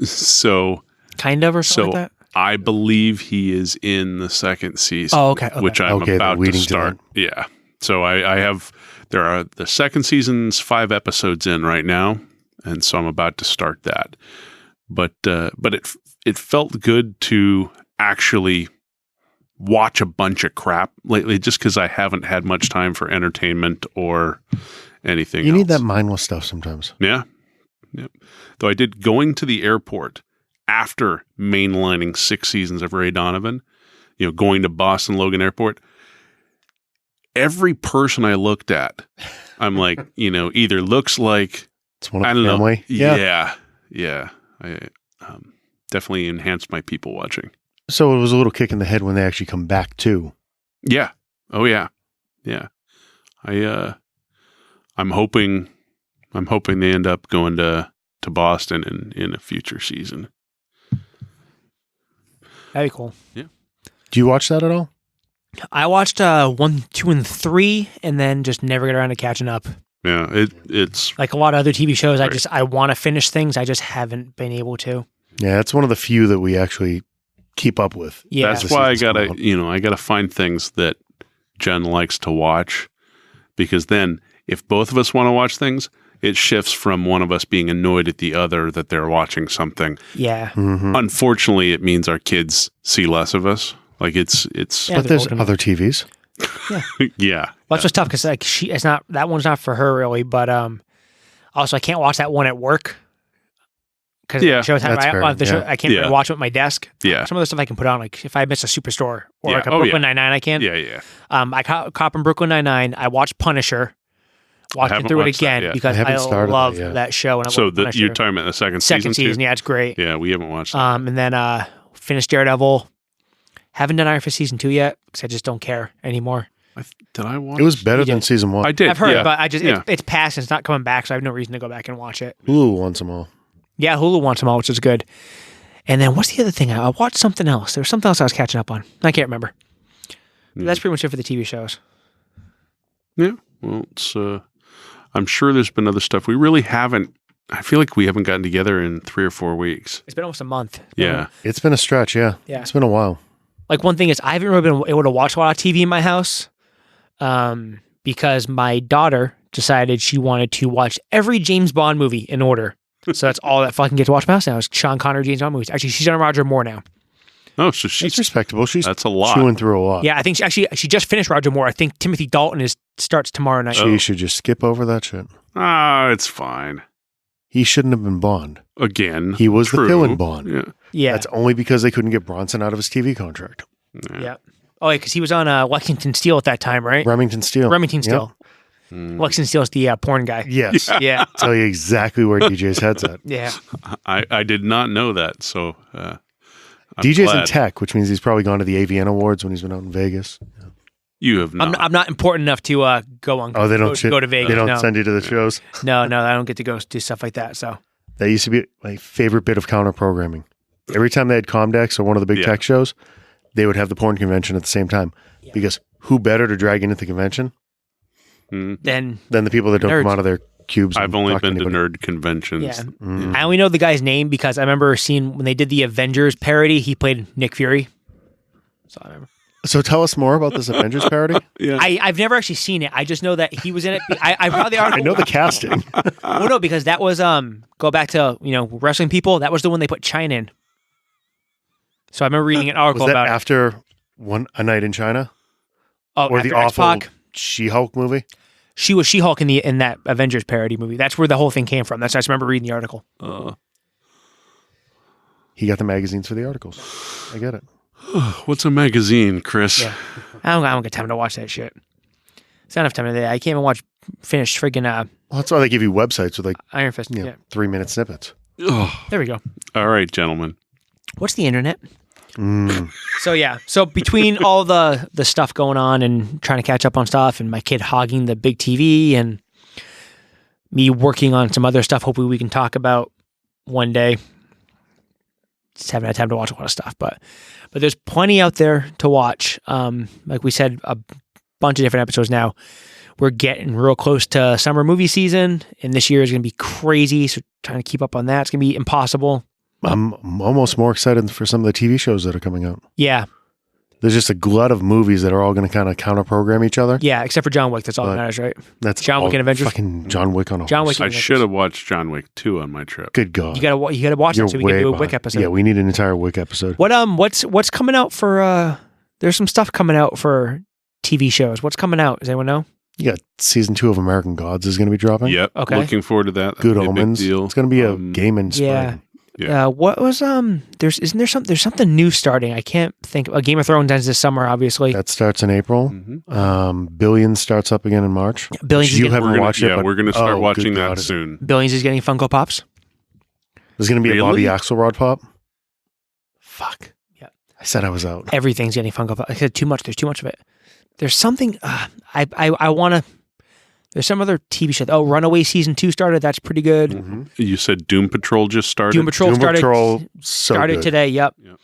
So kind of, or something like that. I believe he is in the second season. Oh, okay. Which I'm about to start. Yeah. So I have. There are the second season's 5 episodes in right now, and so I'm about to start that. But it felt good to actually watch a bunch of crap lately, just because I haven't had much time for entertainment or anything. You need that mindless stuff sometimes. Yeah. Though I did going to the airport after mainlining 6 seasons of Ray Donovan, going to Boston Logan Airport. Every person I looked at, I'm like, either looks like it's one of the family. Yeah. I definitely enhanced my people watching. So it was a little kick in the head when they actually come back too. Yeah. Oh yeah. Yeah. I'm hoping they end up going to Boston in a future season. That'd be cool. Yeah. Do you watch that at all? I watched 1, 2, and 3, and then just never get around to catching up. Yeah, it's like a lot of other TV shows. Right. I want to finish things. I just haven't been able to. Yeah, it's one of the few that we actually keep up with. Yeah, that's why I gotta find things that Jen likes to watch, because then if both of us want to watch things, it shifts from one of us being annoyed at the other that they're watching something. Yeah. Mm-hmm. Unfortunately, it means our kids see less of us. It's. Yeah, but there's other TVs. Yeah. Yeah. Well, that's what's tough because it's not that one's not for her really, but also I can't watch that one at work because Showtime. I can't really watch it at my desk. Yeah. Some of the stuff I can put on, like if I miss a Superstore or like a Brooklyn Nine-Nine, I can. Yeah. I cop in Brooklyn Nine-Nine. I watched Punisher. Watching through it again because I love that show. And you're talking about the second season? Yeah, it's great. Yeah, we haven't watched that. And then finished Daredevil. Haven't done Iron Fist season 2 yet because I just don't care anymore. Did I watch? It was better than season 1. I did. I've heard, but it's past. And it's not coming back, so I have no reason to go back and watch it. Hulu wants them all. Yeah, Hulu wants them all, which is good. And then what's the other thing? I watched something else. There was something else I was catching up on. I can't remember. That's pretty much it for the TV shows. Yeah. Well, it's. I'm sure there's been other stuff. We really haven't I feel like we haven't gotten together in 3 or 4 weeks. It's been almost a month. Yeah. It's been a stretch, yeah. It's been a while. Like, one thing is, I haven't really been able to watch a lot of TV in my house because my daughter decided she wanted to watch every James Bond movie in order. So that's all that fucking get to watch in my house now is Sean Connery James Bond movies. Actually, she's on Roger Moore now. Oh, so she's That's respectable. that's a lot. Chewing through a lot. Yeah, I think she just finished Roger Moore. I think Timothy Dalton starts tomorrow night. She should just skip over that shit. It's fine. He shouldn't have been Bond. Again, He was true. the villain Bond. Yeah. Yeah. That's only because they couldn't get Bronson out of his TV contract. Yeah. Oh, yeah, because he was on Lexington Steel at that time, right? Remington Steele. Remington Steel. Lexington Steele's the porn guy. Yes. Yeah. Tell you exactly where DJ's head's at. Yeah. I did not know that, so I'm DJ's glad. in tech, which means he's probably gone to the AVN Awards when he's been out in Vegas. You have not. I'm not important enough to go on. Oh, they don't go to Vegas. They don't no. send you to the shows. No, I don't get to go do stuff like that. So That used to be my favorite bit of counter programming. Every time they had Comdex or one of the big tech shows, they would have the porn convention at the same time. Yeah. Because who better to drag into the convention than the people that don't nerds. come out of their cubes? I've only been to anybody. nerd conventions. Yeah. I only know the guy's name because I remember seeing when they did the Avengers parody, he played Nick Fury. So I remember. So tell us more about this Avengers parody. Yeah. I've never actually seen it. I just know that he was in it. I brought the article. I know the casting. Well, no, because that was go back to wrestling people. That was the one they put China in. So I remember reading an article Was that about after A Night in China? Or the awful X-Pac. She-Hulk movie? She was She-Hulk in that Avengers parody movie. That's where the whole thing came from. I just remember reading the article. He got the magazines for the articles. I get it. What's a magazine, Chris? Yeah. I don't get time to watch that shit. It's not enough time today. I can't even finish friggin' Well, that's why they give you websites with like Iron Fist. Yeah. 3-minute snippets. There we go. All right, gentlemen. What's the internet? So between all the stuff going on and trying to catch up on stuff and my kid hogging the big TV and me working on some other stuff hopefully we can talk about one day. Just haven't had time to watch a lot of stuff, but there's plenty out there to watch. Like we said, a bunch of different episodes now. We're getting real close to summer movie season, and this year is going to be crazy, so trying to keep up on that is going to be impossible. I'm almost more excited for some of the TV shows that are coming out. Yeah. There's just a glut of movies that are all going to kind of counter-program each other. Yeah, except for John Wick. That's all that matters, right? That's John Wick and Avengers. Fucking John Wick on a John horse. Wick. I should have watched John Wick 2 on my trip. Good God. You gotta watch it so we can do a Wick episode. Yeah, we need an entire Wick episode. What's coming out for? There's some stuff coming out for TV shows. What's coming out? Does anyone know? You got season 2 of American Gods is going to be dropping. Yep. Okay. Looking forward to that. Good That'll be a Omens. big deal. It's going to be a game in spring. Yeah. Yeah. What was there's something new starting. I can't think. Game of Thrones ends this summer, obviously. That starts in April. Billions starts up again in March. Billions is You getting, haven't watched it. Yeah, but- we're going to start oh, watching good that God. soon. Billions is getting Funko Pops. There's going to be a Bobby Really? Axelrod pop. Fuck. Yeah. I said I was out. Everything's getting Funko Pops. I said too much. There's too much of it. There's something. I want to. There's some other TV show. Oh, Runaway season 2 started. That's pretty good. You said Doom Patrol just started? Doom Patrol Doom started. Patrol, so started good. today. Yep. Yep.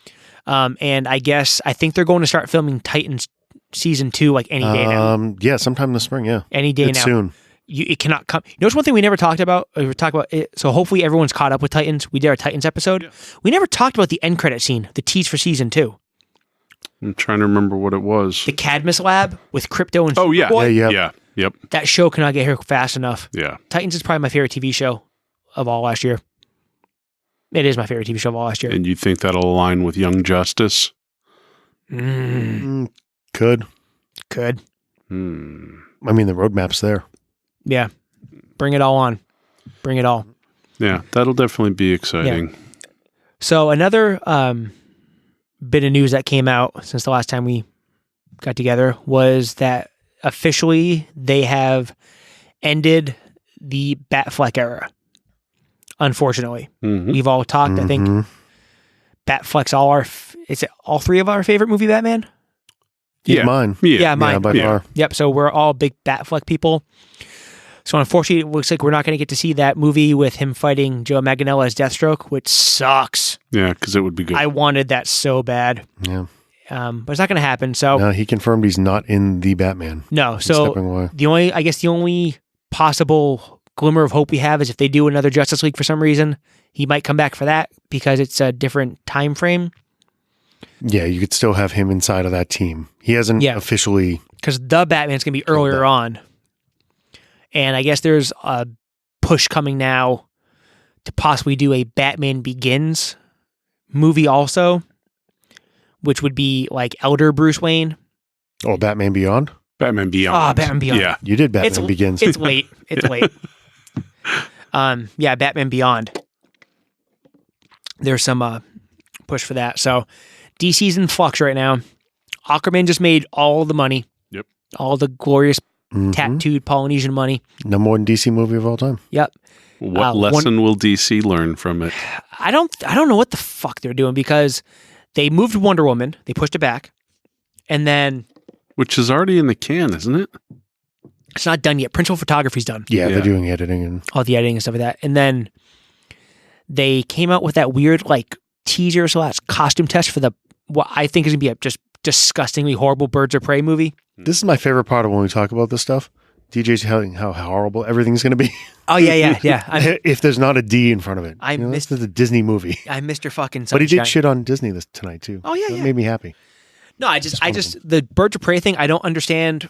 And I think they're going to start filming Titans season 2 like any day now. Yeah, sometime in the spring. Yeah, Any day it's now. soon. It cannot come. You know, what's one thing we never talked about? We talked about it. So hopefully everyone's caught up with Titans. We did our Titans episode. Yeah. We never talked about the end credit scene, the tease for season 2, I'm trying to remember what it was. the Cadmus Lab with Crypto and Oh, yeah. Superboy. Yeah. Yeah. Yep. That show cannot get here fast enough. Yeah. Titans is probably my favorite TV show of all last year. It is my favorite TV show of all last year. And you think that'll align with Young Justice? Could. Good. I mean, the roadmap's there. Yeah. Bring it all on. Bring it all. Yeah, that'll definitely be exciting. So another bit of news that came out since the last time we got together was that officially they have ended the Batfleck era. Unfortunately, we've all talked. I think Batfleck's all 3 of our favorite movie Batman. Yeah. Mine. Yeah, mine. Yeah, by far. Yep. So we're all big Batfleck people. So unfortunately, it looks like we're not going to get to see that movie with him fighting Joe Manganiello as Deathstroke, which sucks. Yeah, because it would be good. I wanted that so bad. Yeah. But it's not going to happen. So No, he confirmed he's not in the Batman. no. He's So stepping away. the only possible glimmer of hope we have is if they do another Justice League for some reason, he might come back for that because it's a different time frame. Yeah, you could still have him inside of that team. He hasn't officially... Because the Batman's going to be earlier on. And I guess there's a push coming now to possibly do a Batman Begins movie also, which would be like elder Bruce Wayne. Oh, Batman Beyond? Batman Beyond. Oh, Batman Beyond. Yeah. You did Batman Begins. It's late. It's late. Yeah, Batman Beyond. There's some push for that. So DC's in flux right now. Aquaman just made all the money. Yep. All the glorious tattooed Polynesian money. Number one DC movie of all time. Yep. What lesson will DC learn from it? I don't know what the fuck they're doing because they moved Wonder Woman. They pushed it back. And then... Which is already in the can, isn't it? It's not done yet. Principal photography's done. Yeah, they're doing editing and... All the editing and stuff like that. And then they came out with that weird like teaser / costume test for the what I think is going to be a just disgustingly horrible Birds of Prey movie. This is my favorite part of when we talk about this stuff. DJ's telling how horrible everything's going to be. Oh, yeah. If there's not a D in front of it. This is a Disney movie. I missed your fucking sunshine. But he did shit on Disney tonight, too. Oh, yeah, That made me happy. No, I just the Birds of Prey thing, I don't understand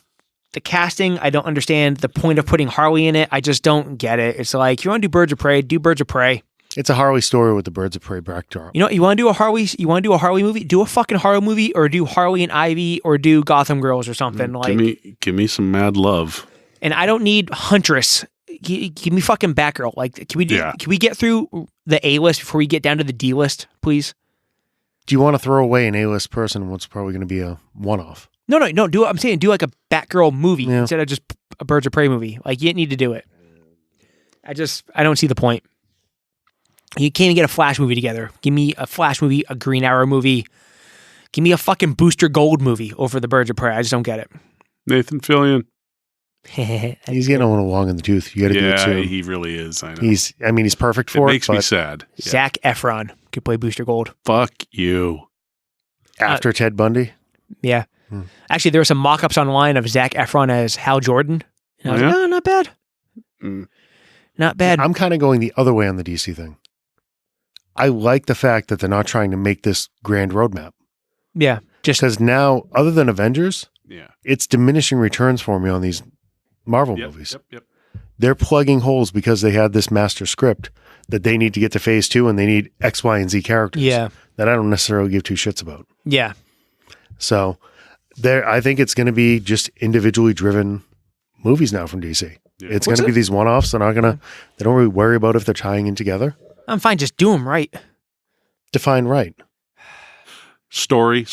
the casting. I don't understand the point of putting Harley in it. I just don't get it. It's like, you want to do Birds of Prey, do Birds of Prey. It's a Harley story with the Birds of Prey backdrop. You know, you want to do a Harley movie? Do a fucking Harley movie, or do Harley and Ivy, or do Gotham Girls or something. Give me some mad love. And I don't need Huntress. Give me fucking Batgirl. Like, can we get through the A list before we get down to the D list, please? Do you want to throw away an A-list person in what's probably going to be a one-off? No. I'm saying do like a Batgirl movie instead of just a Birds of Prey movie. Like, you didn't need to do it. I don't see the point. You can't even get a Flash movie together. Give me a Flash movie, a Green Arrow movie. Give me a fucking Booster Gold movie over the Birds of Prey. I just don't get it. Nathan Fillion. He's getting a little long in the tooth. You got to do it too. Yeah, he really is. I know. He's perfect for it. Makes me sad. Zac Efron could play Booster Gold. Fuck you. After Ted Bundy? Yeah. Actually, there were some mock-ups online of Zac Efron as Hal Jordan. And I was like, not bad. Not bad. I'm kind of going the other way on the DC thing. I like the fact that they're not trying to make this grand roadmap. Yeah. Just because now, other than Avengers, yeah, it's diminishing returns for me on these Marvel movies. Yep. They're plugging holes because they had this master script that they need to get to phase 2 and they need X, Y, and Z characters that I don't necessarily give two shits about. Yeah. So I think it's going to be just individually driven movies now from DC. Yeah. It's going to be these one-offs. They don't really worry about if they're tying in together. I'm fine. Just do them right. Define right. Story.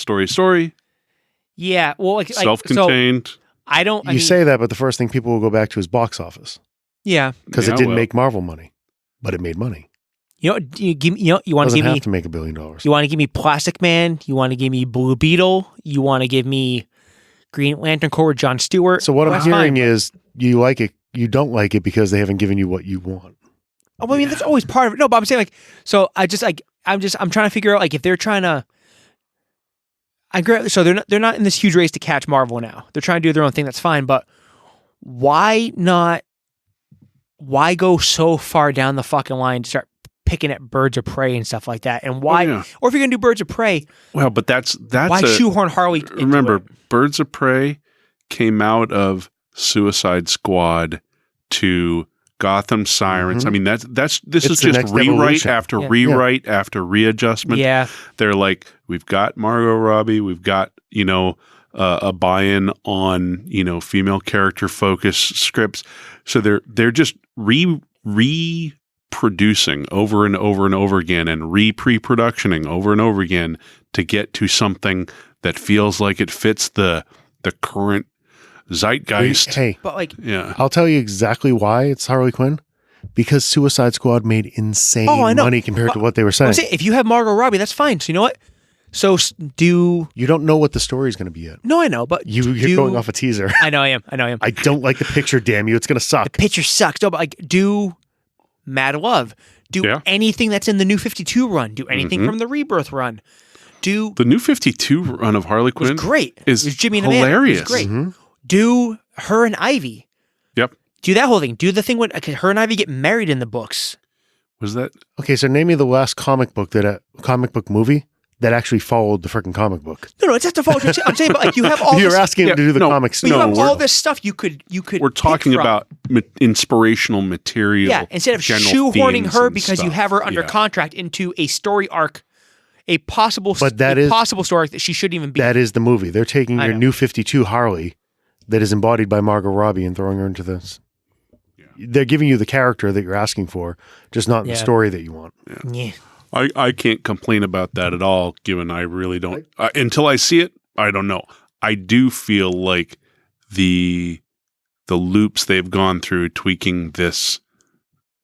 Yeah. Well, self-contained. So you say that, but the first thing people will go back to is box office. Yeah. Because it didn't make Marvel money, but it made money. You want to give me have to make $1 billion. You want to give me Plastic Man? You want to give me Blue Beetle? You want to give me Green Lantern Corps with Jon Stewart? So what I'm hearing is you like it. You don't like it because they haven't given you what you want. Oh, I mean, that's always part of it. No, but I'm saying I'm trying to figure out if they're trying to. So they're not in this huge race to catch Marvel now. They're trying to do their own thing. That's fine, but why not? Why go so far down the fucking line to start picking at Birds of Prey and stuff like that? And why? Or if you're gonna do Birds of Prey, well, but that's why shoehorn Harley? Remember, Birds of Prey came out of Suicide Squad to Gotham Sirens. I mean, this is just rewrite after rewrite after readjustment. Yeah, they're like, we've got Margot Robbie, we've got a buy-in on female character focused scripts, so they're just reproducing over and over and over again and pre-productioning over and over again to get to something that feels like it fits the current zeitgeist. Hey, but I'll tell you exactly why it's Harley Quinn. Because Suicide Squad made insane money compared to what they were saying. If you have Margot Robbie, that's fine. So you know what? So you don't know what the story is going to be yet. No, I know, but you're going off a teaser. I know I am. I don't like the picture. Damn you! It's going to suck. The picture sucks. No, but do Mad Love. Do anything that's in the New 52 run. Do anything from the Rebirth run. Do the New 52 run of Harley Quinn was great. Is Jimmy and hilarious. The Man. It was great. Do her and Ivy. Yep. Do that whole thing. Do the thing when her and Ivy get married in the books. Was that Okay, so name me the last comic book movie that actually followed the freaking comic book. No, it's not to follow. I'm saying, but like you have all. You're this, asking him to do the comics. But you have all this stuff you could. We're talking about inspirational material. Yeah, instead of shoehorning her because you have her under contract into a story arc, a possible story arc that she shouldn't even be. That is the movie. They're taking your New 52 Harley that is embodied by Margot Robbie and throwing her into this. They're giving you the character that you're asking for, just not the story that you want. Yeah. I can't complain about that at all, given I really don't. Until I see it, I don't know. I do feel like the loops they've gone through tweaking this,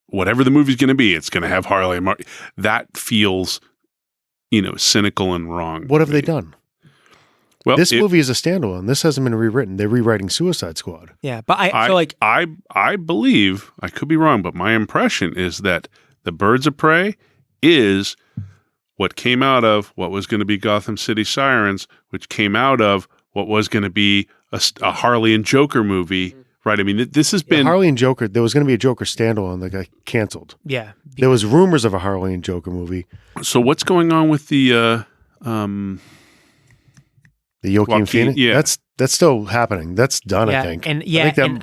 whatever the movie's going to be, it's going to have Harley and Marty. That feels, cynical and wrong. What have they done? Well, this movie is a standalone. This hasn't been rewritten. They're rewriting Suicide Squad. Yeah, but I believe, I could be wrong, but my impression is that the Birds of Prey is what came out of what was going to be Gotham City Sirens, which came out of what was going to be a Harley and Joker movie, right? I mean, this has been Harley and Joker. There was going to be a Joker standalone that got canceled. Yeah, there was rumors of a Harley and Joker movie. So what's going on with the Joaquin Phoenix? Yeah, that's still happening. That's done. I think. And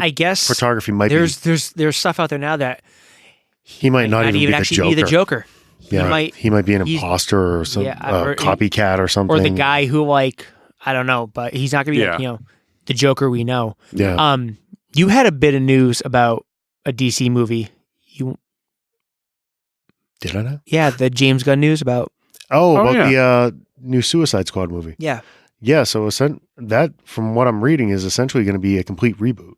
I guess photography might there's stuff out there now that he might not even be the Joker. Yeah, he might be an imposter or some copycat or something, or the guy who I don't know, but he's not going to be the Joker we know. Yeah. You had a bit of news about a DC movie. Did I know? Yeah, the James Gunn news about. The new Suicide Squad movie. Yeah. Yeah, so that, from what I'm reading, is essentially going to be a complete reboot.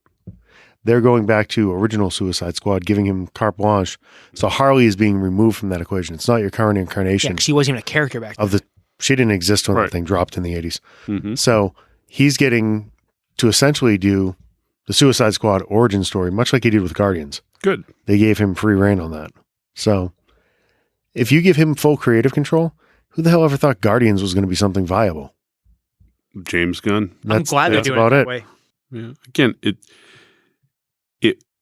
They're going back to original Suicide Squad, giving him carte blanche. So Harley is being removed from that equation. It's not your current incarnation. Yeah, she wasn't even a character back then. She didn't exist when that thing dropped in the 80s. Mm-hmm. So he's getting to essentially do the Suicide Squad origin story, much like he did with Guardians. Good. They gave him free reign on that. So if you give him full creative control, who the hell ever thought Guardians was going to be something viable? James Gunn. I'm glad they're doing it that way. Yeah. Again,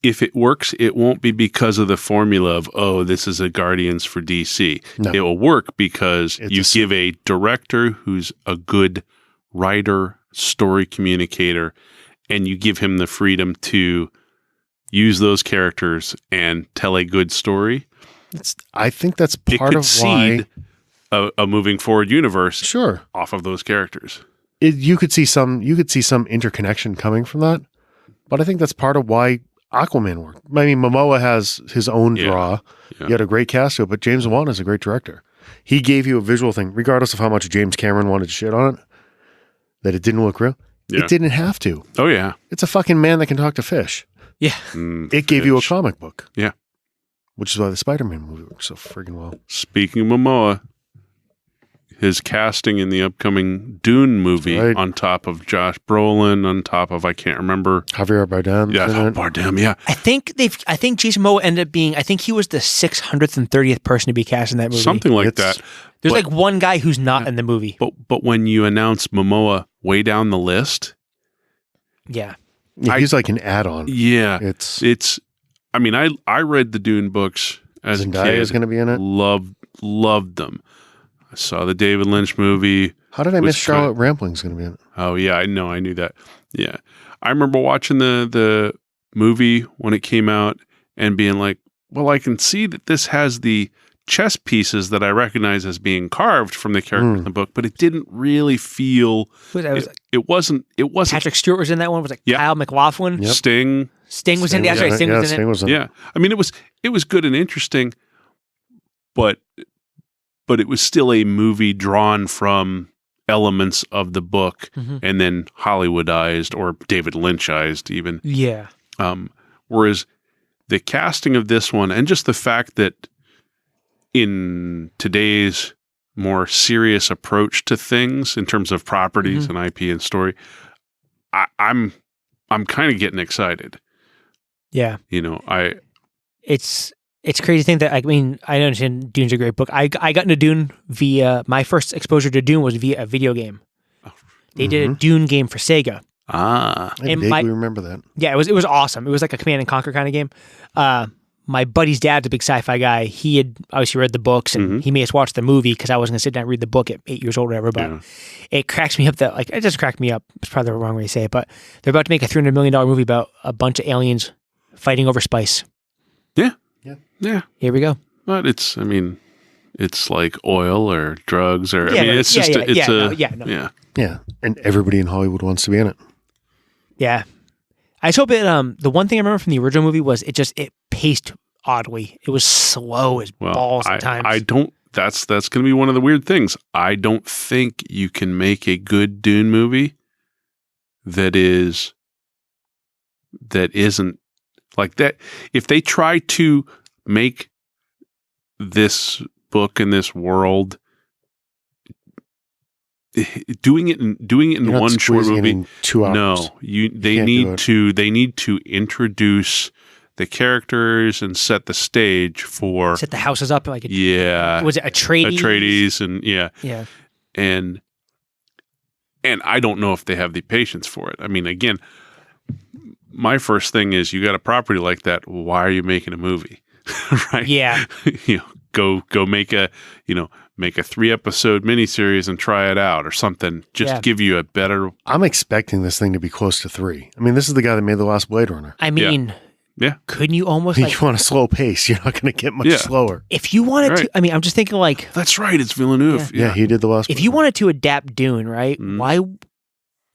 if it works, it won't be because of the formula of, this is a Guardians for DC. No. It will work because you give a director who's a good writer, story communicator, and you give him the freedom to use those characters and tell a good story. I think that's part of why a moving forward universe off of those characters. You could see some interconnection coming from that, but I think that's part of why Aquaman worked. I mean, Momoa has his own draw. Yeah. You had a great cast to it, but James Wan is a great director. He gave you a visual thing, regardless of how much James Cameron wanted to shit on it, that it didn't look real. Yeah. It didn't have to. Oh, yeah. It's a fucking man that can talk to fish. Yeah. It gave you a comic book. Yeah. Which is why the Spider-Man movie works so friggin' well. Speaking of Momoa, his casting in the upcoming Dune movie on top of Josh Brolin, on top of, I can't remember. Javier Bardem. Yeah, Bardem, yeah. I think Jason Momoa ended up being, I think he was the 630th person to be cast in that movie. Something like that. There's one guy who's not in the movie. But when you announce Momoa way down the list. Yeah. He's like an add-on. Yeah. It's I mean, I read the Dune books as a kid. Zendaya is going to be in it. Loved them. I saw the David Lynch movie. How did I miss Charlotte Rampling's going to be in it? Oh, yeah. I knew that. Yeah. I remember watching the movie when it came out and being like, well, I can see that this has the chess pieces that I recognize as being carved from the character in the book, but it didn't really feel. It wasn't. Patrick Stewart was in that one. Was Kyle MacLachlan. Yep. Sting was in it. That's right. Sting was in it. Yeah. I mean, it was good and interesting, but it was still a movie drawn from elements of the book and then Hollywoodized or David Lynchized even. Yeah. Whereas the casting of this one and just the fact that in today's more serious approach to things in terms of properties and IP and story, I'm kind of getting excited. Yeah. It's crazy to think that, I mean, I understand Dune's a great book. I got into Dune via, my first exposure to Dune was via a video game. They did a Dune game for Sega. I vaguely remember that. Yeah, it was awesome. It was like a Command and Conquer kind of game. My buddy's dad's a big sci-fi guy. He had obviously read the books, and he made us watch the movie because I wasn't going to sit down and read the book at 8 years old or whatever. But it cracks me up that, like, it just cracked me up. It's probably the wrong way to say it, but they're about to make a $300 million movie about a bunch of aliens fighting over spice. Yeah. Here we go. But it's like oil or drugs or it's just Yeah, and everybody in Hollywood wants to be in it. Yeah. I just hope it, the one thing I remember from the original movie was it paced oddly. It was slow as balls at times. That's going to be one of the weird things. I don't think you can make a good Dune movie that isn't like that. If they try to make this book and this world, doing it in one short movie, in 2 hours. No, they need to introduce the characters and set the stage for set the houses up like was it Atreides and and I don't know if they have the patience for it. I mean, again, my first thing is you got a property like that. Why are you making a movie? Right? Yeah. Go make a 3-episode miniseries and try it out or something. Just give you a better. I'm expecting this thing to be close to 3. I mean, this is the guy that made the last Blade Runner. I mean, couldn't you almost you want a slow pace? You're not going to get much slower. If you wanted to, I mean, I'm just thinking like that's right. It's Villeneuve. Yeah, he did the last. If you wanted to adapt Dune, right?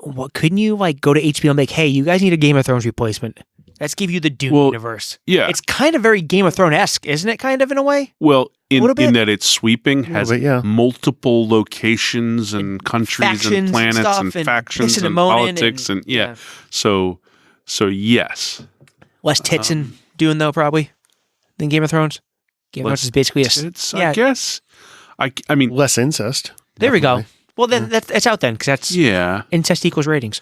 What couldn't you like go to HBO and be like, hey, you guys need a Game of Thrones replacement? Let's give you the Dune universe. Yeah. It's kind of very Game of Thrones-esque, isn't it? Kind of in a way? Well, in that it's sweeping, has multiple locations and countries factions and planets and factions and politics and So yes. Less tits in Dune though, probably, than Game of Thrones. Game of Thrones is basically I guess. I mean, less incest. There we go. Well, then it's out then because that's incest equals ratings.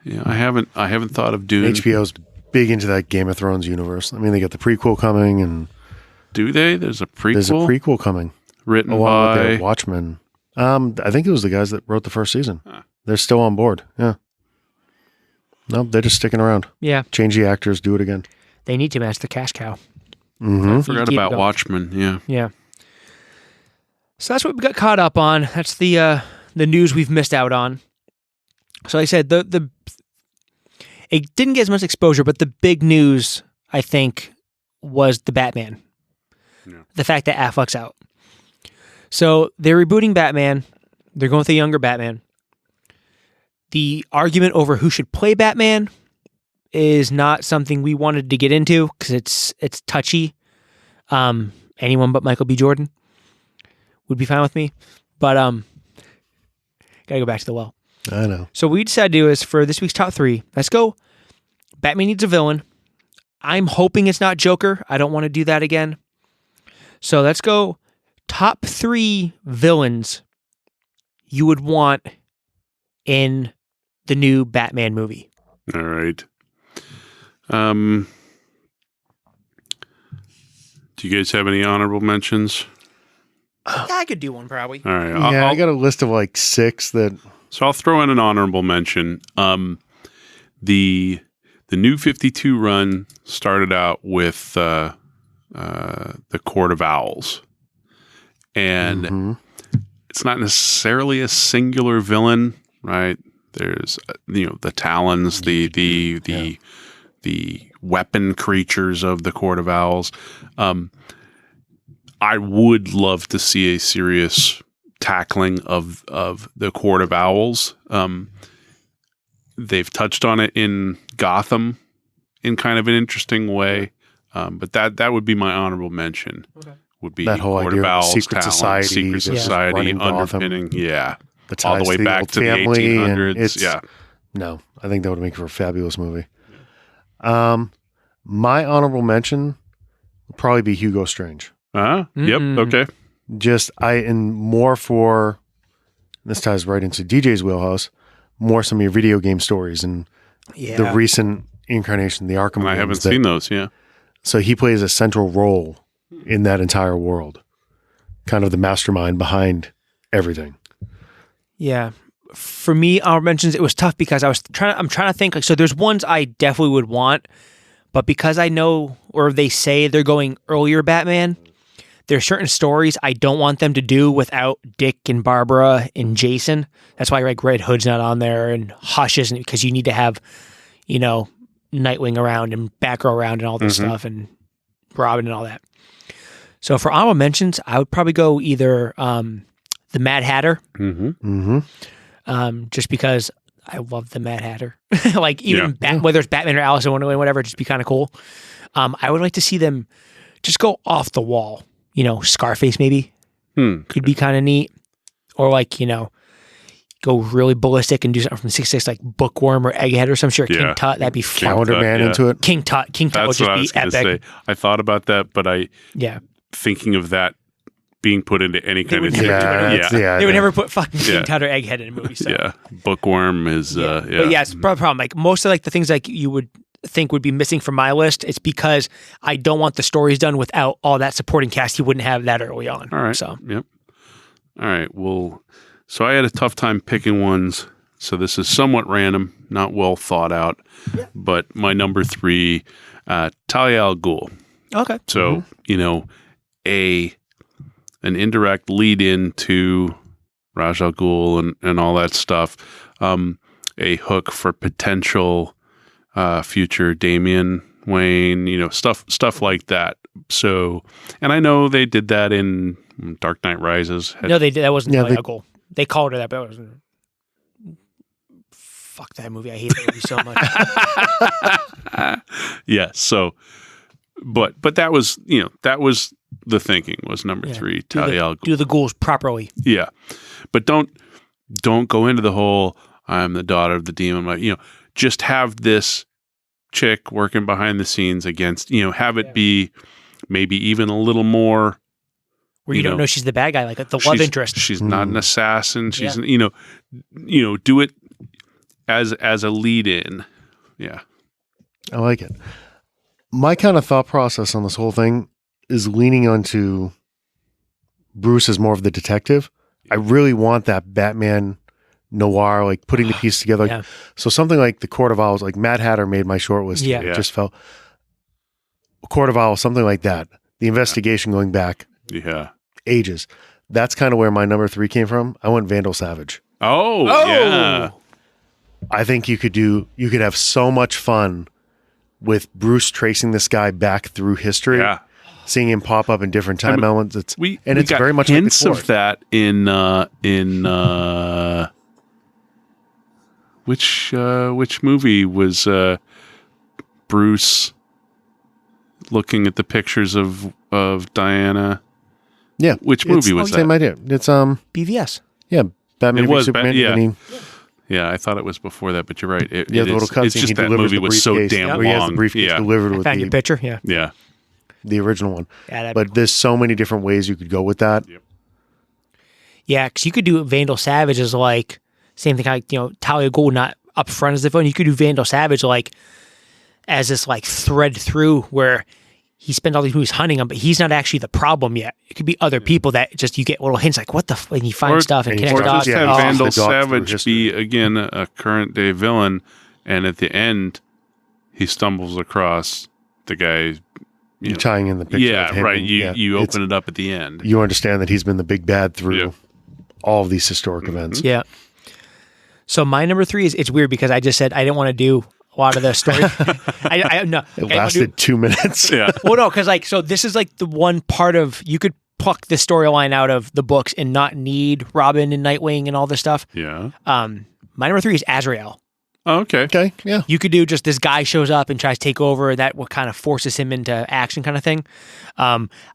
Yeah, I haven't thought of Dune. HBO's big into that Game of Thrones universe. I mean, they got the prequel coming, and do they? There's a prequel. There's a prequel coming, written along by with their Watchmen. I think it was the guys that wrote the first season. They're still on board. Yeah. No, they're just sticking around. Yeah. Change the actors, do it again. They need to match the cash cow. I forgot about Watchmen. Yeah. Yeah. So that's what we got caught up on. That's the news we've missed out on. So like I said, it didn't get as much exposure, but the big news, I think, was the Batman. Yeah. The fact that Affleck's out. So they're rebooting Batman. They're going with a younger Batman. The argument over who should play Batman is not something we wanted to get into because it's touchy. Anyone but Michael B. Jordan would be fine with me. But gotta go back to the well. I know. So what we decided to do is for this week's top 3, let's go Batman needs a villain. I'm hoping it's not Joker. I don't want to do that again. So let's go top 3 villains you would want in the new Batman movie. All right. Do you guys have any honorable mentions? I could do one probably. All right. I got a list of like 6 that. So I'll throw in an honorable mention. The new 52 run started out with the Court of Owls, and it's not necessarily a singular villain, right? There's the Talons, the weapon creatures of the Court of Owls. I would love to see a serious tackling of the Court of Owls. They've touched on it in Gotham in kind of an interesting way, but that would be my honorable mention. Okay. Would be that whole Court idea of Owls, secret Talons, society underpinning, all the way back to the 1800s. No, I think that would make for a fabulous movie. My honorable mention would probably be Hugo Strange. Yep. Okay. More for, this ties right into DJ's wheelhouse, more some of your video game stories and the recent incarnation, the Arkham games. I haven't seen those, yeah. So he plays a central role in that entire world. Kind of the mastermind behind everything. Yeah. for me, honorable mentions, it was tough because I'm trying to think, like, so there's ones I definitely would want, but because I know, or they say they're going earlier Batman, there's certain stories I don't want them to do without Dick and Barbara and Jason. That's why like Red Hood's not on there and Hush isn't, because you need to have, you know, Nightwing around and Batgirl around and all this stuff and Robin and all that. So for honorable mentions, I would probably go either the Mad Hatter, just because I love the Mad Hatter. Like even whether it's Batman or Alice in Wonderland, whatever, just be kind of cool. I would like to see them just go off the wall. You know, Scarface maybe could be kind of neat, or like, you know, go really ballistic and do something from 666, like Bookworm or Egghead or some shit. Or King Tut, that'd be fun. Calendar Man into it. King Tut would just be epic. Say. I thought about that, but thinking of that being put into any kind of they would never put fucking King Tut or Egghead in a movie. So. Bookworm is but it's a problem. Like most of like the things like you would think would be missing from my list, it's because I don't want the stories done without all that supporting cast. You wouldn't have that early on. All right. So all right. Well, so I had a tough time picking ones. So this is somewhat random, not well thought out. Yeah. But my number 3, Talia al Ghul. Okay. So you know, an indirect lead in to Ra's al Ghul and all that stuff. A hook for potential future Damian Wayne, you know, stuff like that. So, and I know they did that in Dark Knight Rises. No, they did. That wasn't a goal. They called her that, but it wasn't. Fuck that movie. I hate that movie so much. Yeah. So, but that was, you know, that was the thinking was number 3. Talia al Ghul. Do the ghouls properly. Yeah, but don't go into the whole I'm the daughter of the demon. Like, you know, just have this chick working behind the scenes against, you know, have it be maybe even a little more where you don't know she's the bad guy, like the love interest. She's not an assassin. She's you know, do it as a lead in. Yeah. I like it. My kind of thought process on this whole thing is leaning onto Bruce as more of the detective. I really want that Batman noir, like putting the piece together. Like, so something like the Court of Owls, like Mad Hatter made my short list. It just felt Court of Owls, something like that. The investigation going back ages. That's kind of where my number 3 came from. I went Vandal Savage. Oh, yeah. I think you could have so much fun with Bruce tracing this guy back through history. Yeah. Seeing him pop up in different time elements. It's got very much hints like of that in which movie was Bruce looking at the pictures of Diana? Yeah, which movie was that? Same idea. It's BVS. Yeah, Batman v Superman. Yeah, I thought it was before that, but you're right. The little cutscene. It's just that movie was so damn long. He has the briefcase delivered with the picture. Yeah. The original one. But there's so many different ways you could go with that. Yep. Yeah, because you could do Vandal Savage as like same thing, like, you know, Talia Ghul not up front as the villain. You could do Vandal Savage like as this like thread through where he spends all these movies hunting him, but he's not actually the problem yet. It could be other people that just you get little hints like what the and you find stuff and connect dots. Or just have Vandal Savage be again a current day villain, and at the end he stumbles across the guy. You're tying in the picture. Yeah, of him right. You open it up at the end. You understand that he's been the big bad through all of these historic events. Yeah. So my number 3 is, it's weird because I just said I didn't want to do a lot of the story. It lasted 2 minutes. Yeah. Well, no, because like, so this is like the one part of, you could pluck the storyline out of the books and not need Robin and Nightwing and all this stuff. Yeah. My number 3 is Azrael. Oh, okay. Okay. Yeah. You could do just this guy shows up and tries to take over. That what kind of forces him into action, kind of thing.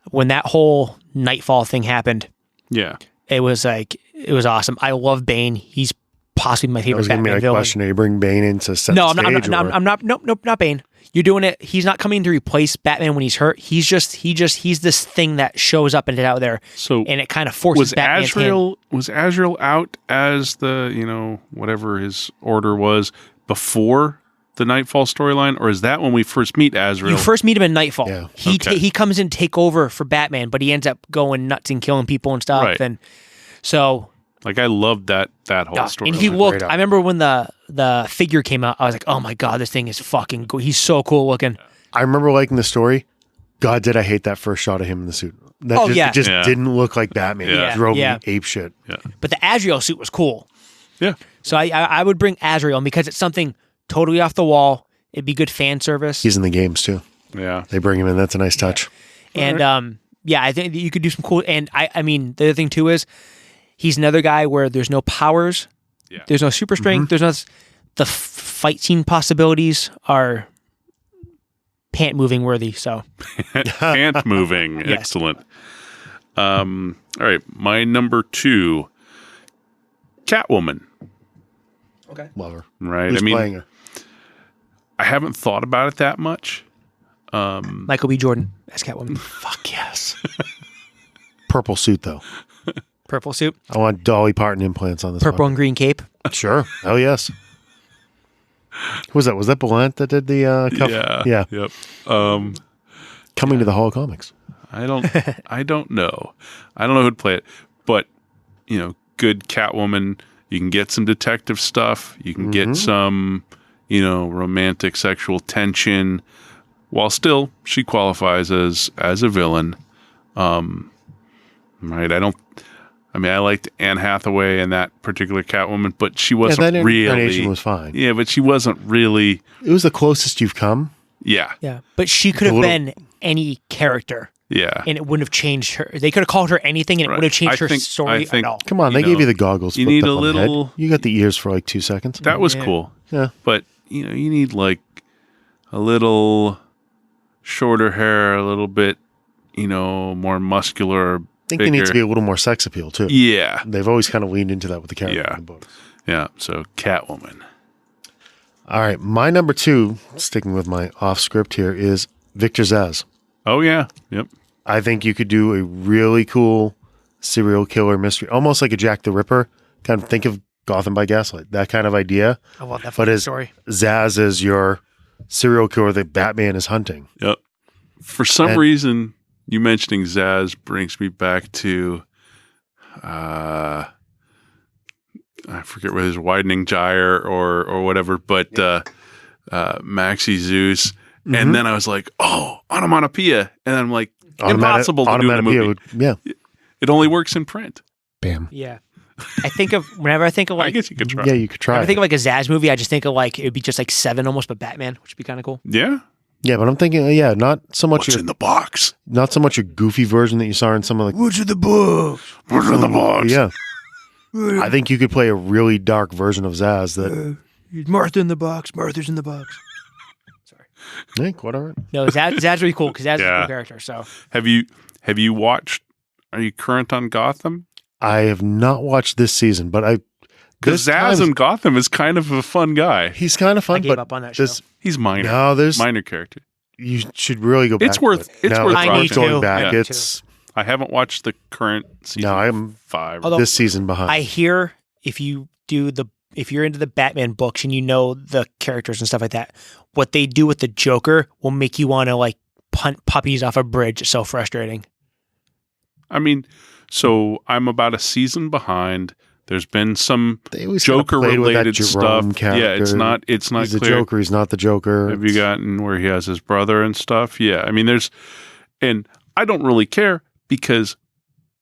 When that whole Nightfall thing happened, it was awesome. I love Bane. He's possibly my favorite Batman villain. Question: Are you bring Bane in to set the stage? I'm not. Nope, not Bane. You're doing it. He's not coming to replace Batman when he's hurt. He's this thing that shows up and is out there. So and it kind of forces Batman's hand. Was Azrael out as the whatever his order was before the Nightfall storyline, or is that when we first meet Azrael? You first meet him in Nightfall. Yeah. He comes in to take over for Batman, but he ends up going nuts and killing people and stuff. Right. And so Like I loved that whole story. And he looked. I remember when the figure came out, I was like, oh my god, this thing is fucking cool. He's so cool looking. I remember liking the story. God, did I hate that first shot of him in the suit. It just didn't look like Batman. It drove me ape shit. Yeah. But the Azrael suit was cool. Yeah. So I would bring Azrael because it's something totally off the wall. It'd be good fan service. He's in the games too. Yeah. They bring him in. That's a nice touch. And I think that you could do some cool. And I mean, the other thing too is he's another guy where there's no powers. Yeah. There's no super strength. There's no the fight scene possibilities are pant moving worthy. So pant moving. Yes. Excellent. All right. My number 2, Catwoman. Okay. Love her. Right. Who's playing her? I haven't thought about it that much. Michael B. Jordan as Catwoman. Fuck yes. Purple suit though. Purple suit. I want Dolly Parton implants on this. Purple and green cape. Sure. Hell yes. Who was that? Was that Ballant that did the cover? Yeah. Yep. Coming to the Hall of Comics. I don't know. I don't know who'd play it, but good Catwoman. You can get some detective stuff. You can get some, romantic sexual tension, while still she qualifies as a villain. Right? I liked Anne Hathaway and that particular Catwoman, but she wasn't that really. Incarnation was fine. Yeah, but she wasn't really. It was the closest you've come. Yeah. Yeah, but she could have been any character. Yeah. And it wouldn't have changed her. They could have called her anything and it would have changed her story at all. Come on, they gave you the goggles. You need a little. You got the ears for like 2 seconds. That was cool. Yeah. But, you need like a little shorter hair, a little bit, more muscular. I think there needs to be a little more sex appeal too. Yeah. They've always kind of leaned into that with the character in the books. Yeah. So Catwoman. All right. My number 2, sticking with my off script here, is Victor Zsasz. Oh, yeah. Yep. I think you could do a really cool serial killer mystery, almost like a Jack the Ripper. Kind of think of Gotham by Gaslight, that kind of idea. I love that but as story. Zsasz is your serial killer that Batman is hunting. Yep. For some reason, you mentioning Zsasz brings me back to, I forget whether it's Widening Gyre or whatever, but Maxie Zeus. And then I was like, oh, onomatopoeia. And I'm like, impossible to do in a movie. It only works in print. Bam. Yeah. Whenever I think of like. I guess you could try. Yeah, you could try. When I think of like a Zsasz movie, I just think of like, it would be just like Seven almost, but Batman, which would be kind of cool. Yeah. Yeah, but I'm thinking, not so much. What's in the box? Not so much a goofy version that you saw in some of the. What's in the box? What's in the box? Yeah. I think you could play a really dark version of Zsasz that. Martha in the box. Martha's in the box. Hey, whatever. No, Zsasz really cool because Zsasz is a cool character. So, have you watched? Are you current on Gotham? I have not watched this season, but because Zsasz in Gotham is kind of a fun guy. He's kind of fun. I gave up on that show. He's minor. No, there's minor character. You should really go back. It's worth. I need going to. back. Yeah. It's. I haven't watched the current season. No, I'm 5. This season behind. I hear if you're into the Batman books and you know the characters and stuff like that, what they do with the Joker will make you want to like punt puppies off a bridge. It's so frustrating. I mean, so I'm about a season behind. There's been some Joker related stuff. Character. Yeah, it's not He's clear. the Joker. He's not the Joker. Have you gotten where he has his brother and stuff? Yeah, I mean, and I don't really care because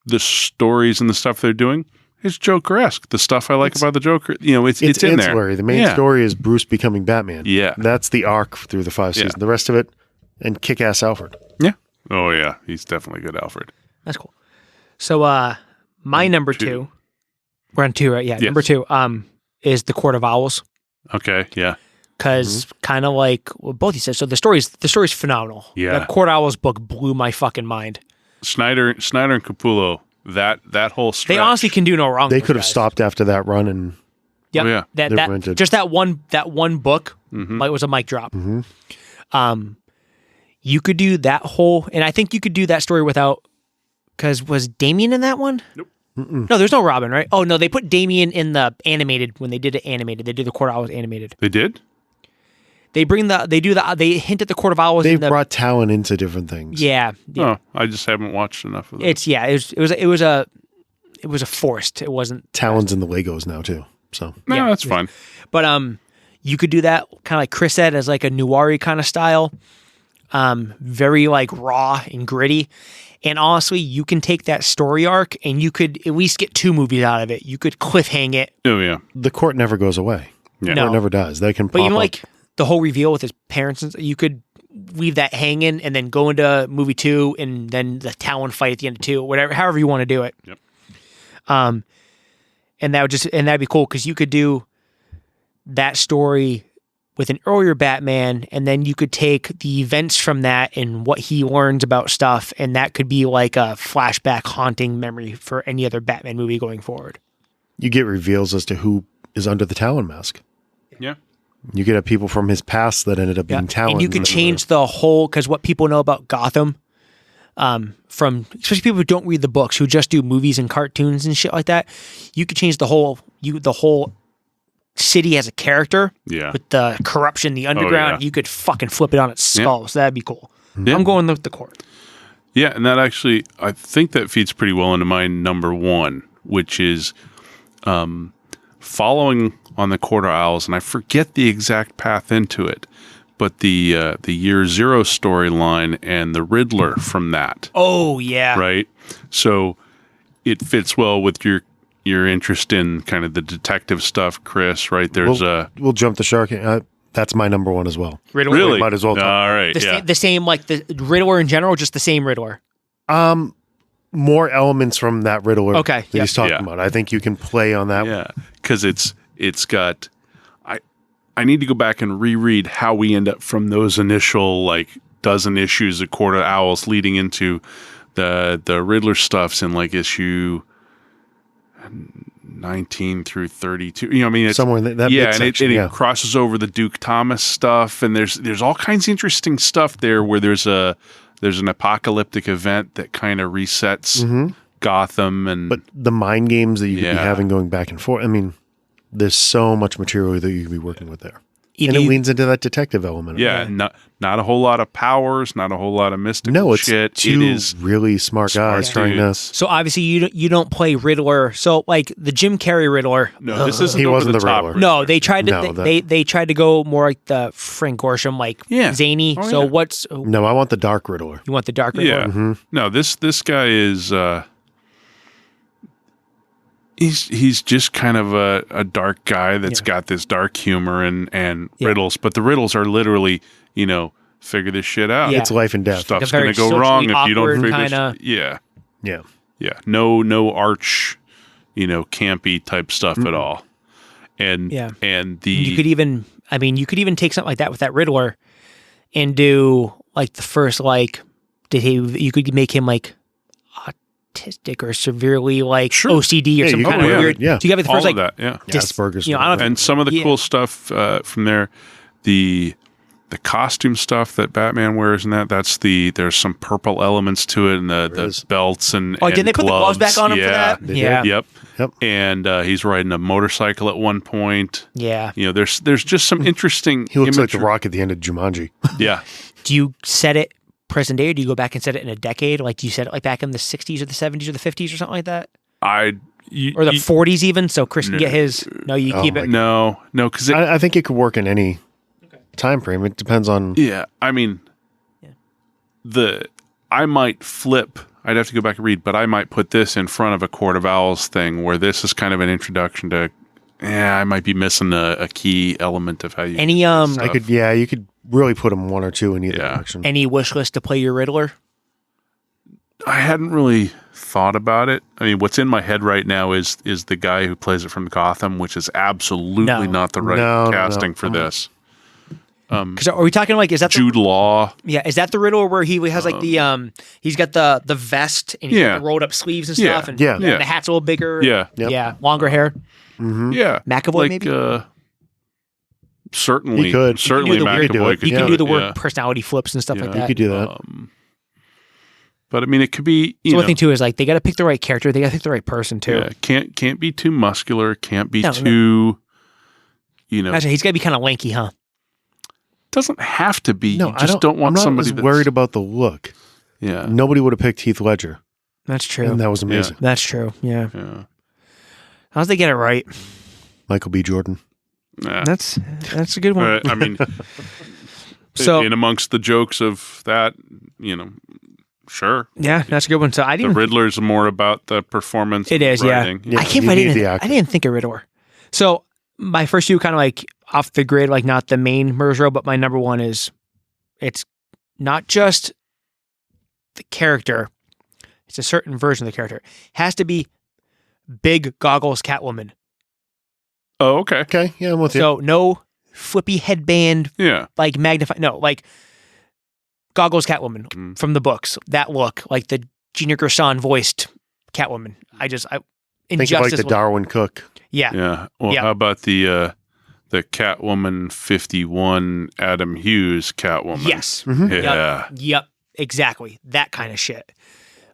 the stories and the stuff they're doing is Joker-esque. The stuff I like about the Joker, it's in there. Ancillary. The main story is Bruce becoming Batman. Yeah, that's the arc through the 5 seasons. The rest of it, and kick-ass Alfred. Yeah. Oh yeah, he's definitely good, Alfred. That's cool. So, my number 2. We're on 2, right? Yeah. Yes. Number 2 is The Court of Owls. Okay, yeah. Because kind of like what both you said. So the story's phenomenal. Yeah. The Court of Owls book blew my fucking mind. Snyder and Capullo, that whole stretch. They honestly can do no wrong. They could have stopped after that run and. Yep. Oh, yeah. That one book was a mic drop. Mm-hmm. You could do that whole, and I think you could do that story without. Because was Damian in that one? Nope. Mm-mm. No, there's no Robin, right? Oh no, they put Damian in the animated when they did it animated. They did the Court of Owls animated. They did. They hint at the Court of Owls. They brought talent into different things. Yeah. Oh, I just haven't watched enough of that. It was it was a forced. It wasn't Talon's in the Legos now too. So No, that's fine. But you could do that kind of like Chris said, as like a noir kind of style, very like raw and gritty. And honestly, you can take that story arc and you could at least get 2 movies out of it. You could cliffhang it. Oh yeah, the court never goes away. Yeah. No. It never does. They can. But even like the whole reveal with his parents, you could leave that hanging and then go into movie 2 and then the Talon fight at the end of 2, whatever, however you want to do it. Yep. And that'd be cool because you could do that story with an earlier Batman, and then you could take the events from that and what he learns about stuff, and that could be like a flashback haunting memory for any other Batman movie going forward. You get reveals as to who is under the Talon mask. Yeah. You get people from his past that ended up being Talon. And you could change the whole, because what people know about Gotham, from especially people who don't read the books, who just do movies and cartoons and shit like that, you could change the whole city as a character. Yeah. With the corruption, the underground, you could fucking flip it on its skull. So that'd be cool. Yeah. I'm going with the court. Yeah, and that actually, I think that feeds pretty well into my number 1, which is following on the Court of Owls, and I forget the exact path into it, but the Year Zero storyline and the Riddler from that. Oh, yeah. Right? So it fits well with your interest in kind of the detective stuff, Chris, right? We'll jump the shark. That's my number 1 as well. Riddler. Really? Might as well. All right. The same, like the Riddler in general, just the same Riddler. More elements from that Riddler that he's talking about. I think you can play on that. Yeah, because it's got. I need to go back and reread how we end up from those initial like dozen issues of Court of Owls leading into the Riddler stuffs in like issue 19 through 32. You know, I mean, it's somewhere in that yeah, and it crosses over the Duke Thomas stuff, and there's all kinds of interesting stuff there where there's an apocalyptic event that kind of resets Gotham, but the mind games that you could be having going back and forth. I mean, there's so much material that you could be working with there. And it leans into that detective element. Yeah, not a whole lot of powers, not a whole lot of mystical shit. It's two really smart guys trying to. So obviously you don't play Riddler. So like the Jim Carrey Riddler. No, this isn't. He wasn't the top Riddler. No, they tried to. They tried to go more like the Frank Gorshin, like zany. Oh, so yeah. what's? No, I want the Dark Riddler. You want the Dark Riddler? Yeah. Mm-hmm. No, this guy is. He's just kind of a dark guy that's got this dark humor and riddles, but the riddles are literally, figure this shit out. It's life and death. Stuff's going to go wrong if you don't figure this. Yeah. No arch, campy type stuff at all. And you could even take something like that with that Riddler, and do like the first you could make him like autistic or severely like OCD or some kind of weird. Yeah. So you got the first all of that. Yeah. Asperger's. And some of the cool stuff from there, the costume stuff that Batman wears and there's some purple elements to it, and the belts and didn't they put the gloves back on him for that? Yeah. Yep. And he's riding a motorcycle at one point. Yeah. There's just some interesting. He looks like the Rock at the end of Jumanji. Yeah. Do you set it present day, or do you go back and set it in a decade? Like, do you set it like back in the 60s or the 70s or the 50s or something like that? Or the 40s even, so Chris can get his. No, you keep it. No, because I think it could work in any time frame. It depends on. Yeah, I mean, I might flip. I'd have to go back and read, but I might put this in front of a Court of Owls thing where this is kind of an introduction to. I might be missing a key element of how you. You could really put them one or two in either direction. Any wish list to play your Riddler? I hadn't really thought about it. I mean, what's in my head right now is the guy who plays it from Gotham, which is absolutely not the right casting for this. Because are we talking like, is that Jude Law? Yeah, is that the Riddler where he has like the he's got the vest and he's got the rolled up sleeves and stuff, and the hat's a little bigger. Yeah, longer hair. Mm-hmm. Yeah, McAvoy maybe. Certainly, he could. Certainly, McAvoy could. He can do the word personality flips and stuff like that. He could do that. But I mean, it could be. So one thing too is like they got to pick the right character. They got to pick the right person too. Yeah, can't be too muscular. Can't be too. Actually, he's got to be kind of lanky, huh? Doesn't have to be. No, you just don't want somebody that's worried about the look. Yeah. Nobody would have picked Heath Ledger. That's true. And that was amazing. Yeah. That's true. Yeah. How's they get it right? Michael B. Jordan. Nah. That's a good one. I mean, so in amongst the jokes of that, sure. Yeah, that's a good one. So the Riddler's more about the performance. It is, writing. Yeah. I can't believe I didn't think of Riddler. So my first two kind of like off the grid, like not the main murder row, but my number one is it's not just the character. It's a certain version of the character. It has to be big goggles Catwoman. Oh, okay. Okay, yeah, I'm with you. So no flippy headband, like magnified. No, like goggles Catwoman from the books. That look, like the Gina Gershon voiced Catwoman. Think of like the Darwin Cook. Yeah. Yeah. Well, how about the Catwoman 51 Adam Hughes Catwoman? Yes. Mm-hmm. Yeah. Yep. Exactly. That kind of shit.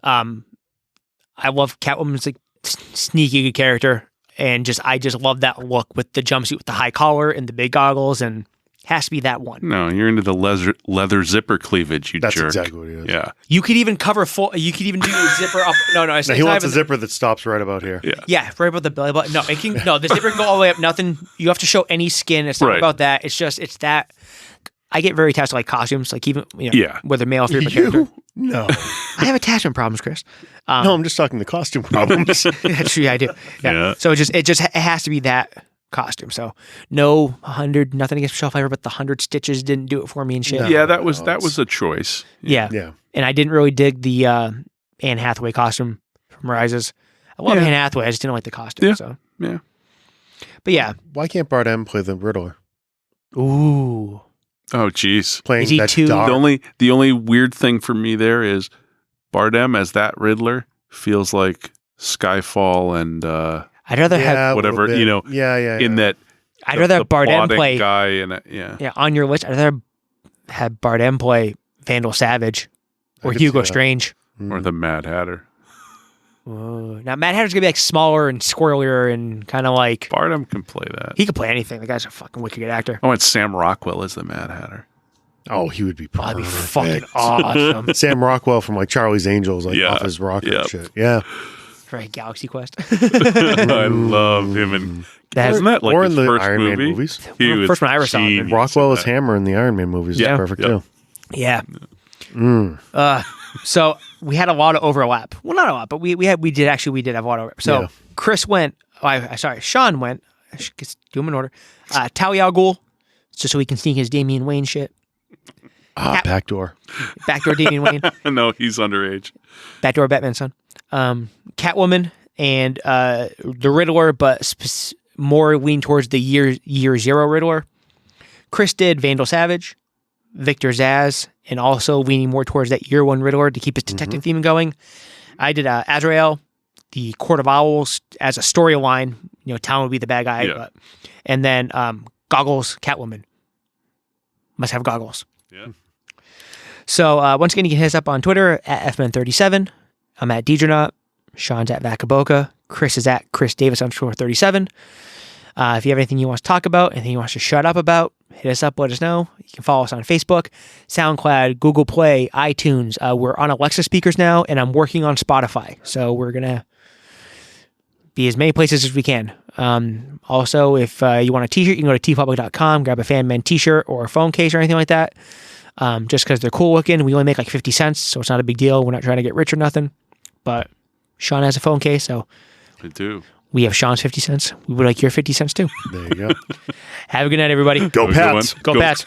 I love Catwoman's like sneaky good character, and I just love that look with the jumpsuit with the high collar and the big goggles, and has to be that one. No, you're into the leather zipper cleavage, That's jerk. exactly what it is. Yeah. You could even cover full. You could even do a zipper up. No, he wants a zipper that stops right about here. Yeah, right about the belly button. No, the zipper can go all the way up. Nothing. You have to show any skin. It's not about that. It's that. I get very attached to like costumes, like even whether male or female character. No, I have attachment problems, Chris. No, I'm just talking the costume problems. That's true. I do. Yeah. So it has to be that costume. So no 100. Nothing against Michelle Pfeiffer, but the 100 stitches didn't do it for me and shit. No, yeah, that was a choice. Yeah. And I didn't really dig the Anne Hathaway costume from Rises. I love Anne Hathaway. I just didn't like the costume. Yeah. So yeah. But yeah. Why can't Bardem play the Riddler? Ooh. Oh, geez. Playing is he that too? dog. The only weird thing for me there is Bardem as that Riddler feels like Skyfall and I'd rather have whatever, Yeah. In that I'd rather have Bardem play guy and on your list. I'd rather have Bardem play Vandal Savage or Hugo Strange or the Mad Hatter. Now Mad Hatter's gonna be like smaller and squirrelier and kind of like Bardem can play that. He could play anything. The guy's a fucking wicked good actor. I want Sam Rockwell as the Mad Hatter. Oh, he would be perfect. That'd be fucking awesome. Sam Rockwell from like Charlie's Angels, like off his rocket shit. Yeah. Right, Galaxy Quest. I love him and wasn't that like his the first Iron movie? Man movies. First one I ever saw him. Rockwell is Hammer in the Iron Man movies. Yeah. Is perfect too. Yeah. So we had a lot of overlap. Well, not a lot, but we did have a lot of overlap. So Chris went. Sean went. I should do them in order. Talia al Ghul, just so he can sneak his Damian Wayne shit. Backdoor Damian Wayne. No, he's underage. Backdoor Batman's son. Catwoman and the Riddler, but more lean towards the year zero Riddler. Chris did Vandal Savage, Victor Zsasz, and also leaning more towards that year one Riddler to keep his detective theme going. I did Azrael, the Court of Owls as a storyline. Talon would be the bad guy, and then Goggles Catwoman. Must have goggles. Yeah. So once again, you can hit us up on Twitter at FMN37. I'm at Deidrenaut. Sean's at Vacaboca. Chris is at Chris Davis _37. If you have anything you want to talk about, anything you want us to shut up about, hit us up, let us know. You can follow us on Facebook, SoundCloud, Google Play, iTunes. We're on Alexa speakers now, and I'm working on Spotify. So we're going to be as many places as we can. Also, if you want a t-shirt, you can go to tpublic.com, grab a FanMen t-shirt or a phone case or anything like that. Just because they're cool looking. We only make like 50 cents, so it's not a big deal. We're not trying to get rich or nothing. But Sean has a phone case, so I do. We have Sean's 50 cents. We would like your 50 cents too. There you go. Have a good night, everybody. Go Pats. Go Pats.